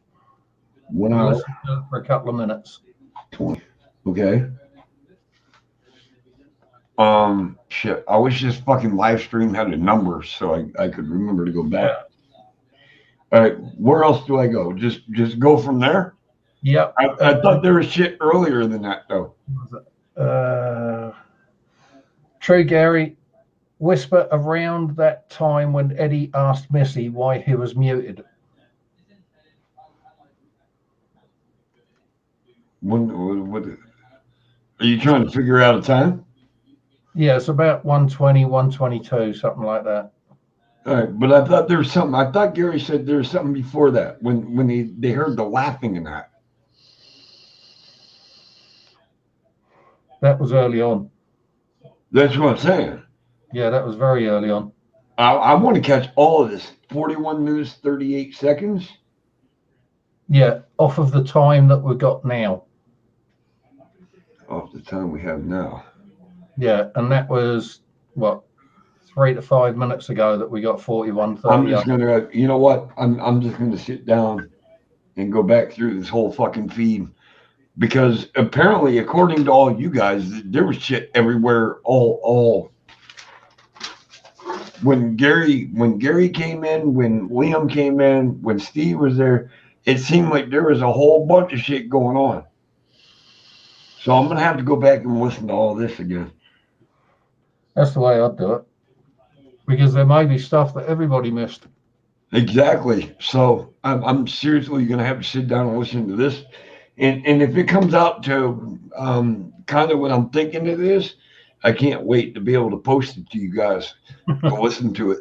1 And hour listen to it for a couple of minutes. 20. Okay. Shit. I wish this fucking live stream had a number so I could remember to go back. Yeah. All right, where else do I go? Just go from there? Yep. I thought there was shit earlier than that though. True, Gary. Whisper around that time when Eddie asked Missy why he was muted. What are you trying to figure out a time? Yeah, it's about 120, 122, something like that. All right, but I thought there was something. I thought Gary said there was something before that when they heard the laughing and that. That was early on. That's what I'm saying. Yeah, that was very early on. I want to catch all of this. 41 minutes, 38 seconds. Yeah, off of the time that we've got now. Off the time we have now. Yeah, and that was, what, 3 to 5 minutes ago that we got 41:30. I'm just gonna, you know what? I'm just gonna sit down and go back through this whole fucking feed because apparently, according to all you guys, there was shit everywhere. All when Gary came in, when Liam came in, when Steve was there, it seemed like there was a whole bunch of shit going on. So I'm gonna have to go back and listen to all this again. That's the way I'd do it. Because there may be stuff that everybody missed. Exactly. So I'm seriously going to have to sit down and listen to this. And if it comes out to kind of what I'm thinking it is, I can't wait to be able to post it to you guys to listen to it.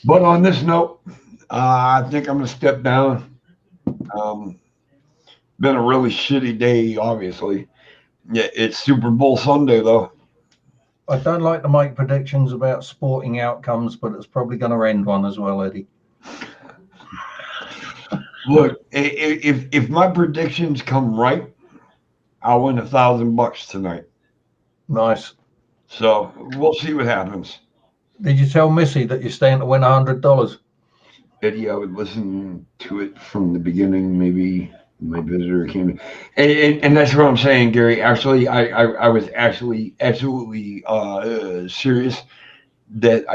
But on this note, I think I'm going to step down. Been a really shitty day, obviously. Yeah, it's Super Bowl Sunday, though. I don't like to make predictions about sporting outcomes, but it's probably going to end one as well, Eddie. Look, if my predictions come right, I'll win $1,000 tonight. Nice. So we'll see what happens. Did you tell Missy that you're staying to win $100? Eddie, I would listen to it from the beginning. Maybe my visitor came in. And that's what I'm saying, Gary. Actually, I was actually absolutely serious that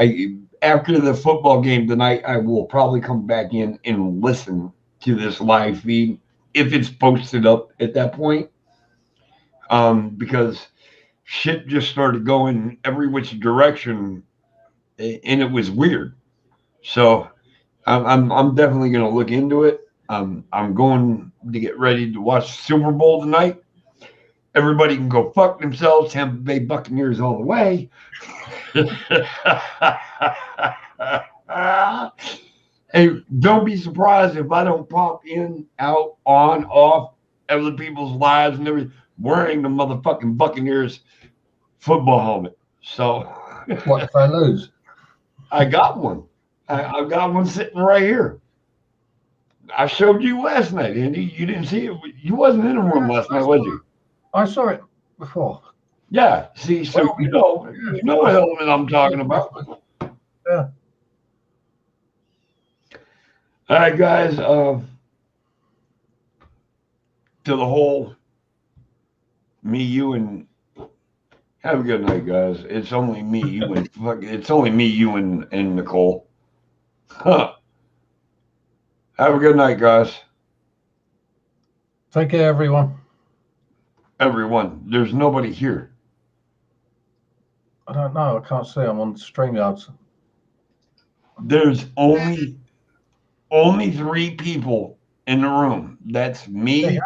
after the football game tonight, I will probably come back in and listen to this live feed if it's posted up at that point. Because shit just started going every which direction, and it was weird. So I'm definitely going to look into it. I'm going to get ready to watch Super Bowl tonight. Everybody can go fuck themselves. Tampa Bay Buccaneers all the way. Hey, don't be surprised if I don't pop in, out, on, off other people's lives and everything wearing the motherfucking Buccaneers football helmet. So What if I lose? I got one. I've got one sitting right here. I showed you last night, Andy. You didn't see it. You wasn't in the room last night, was you? I saw it before. Yeah. See, so Well, you know what element I'm talking about. Yeah. All right, guys. To the whole me, you, and have a good night, guys. It's only me, you, and it's only me, you, and Nicole. Huh. Have a good night, guys. Take care, everyone. Everyone, there's nobody here. I don't know. I can't see. I'm on StreamYards. There's only 3 people in the room. That's me,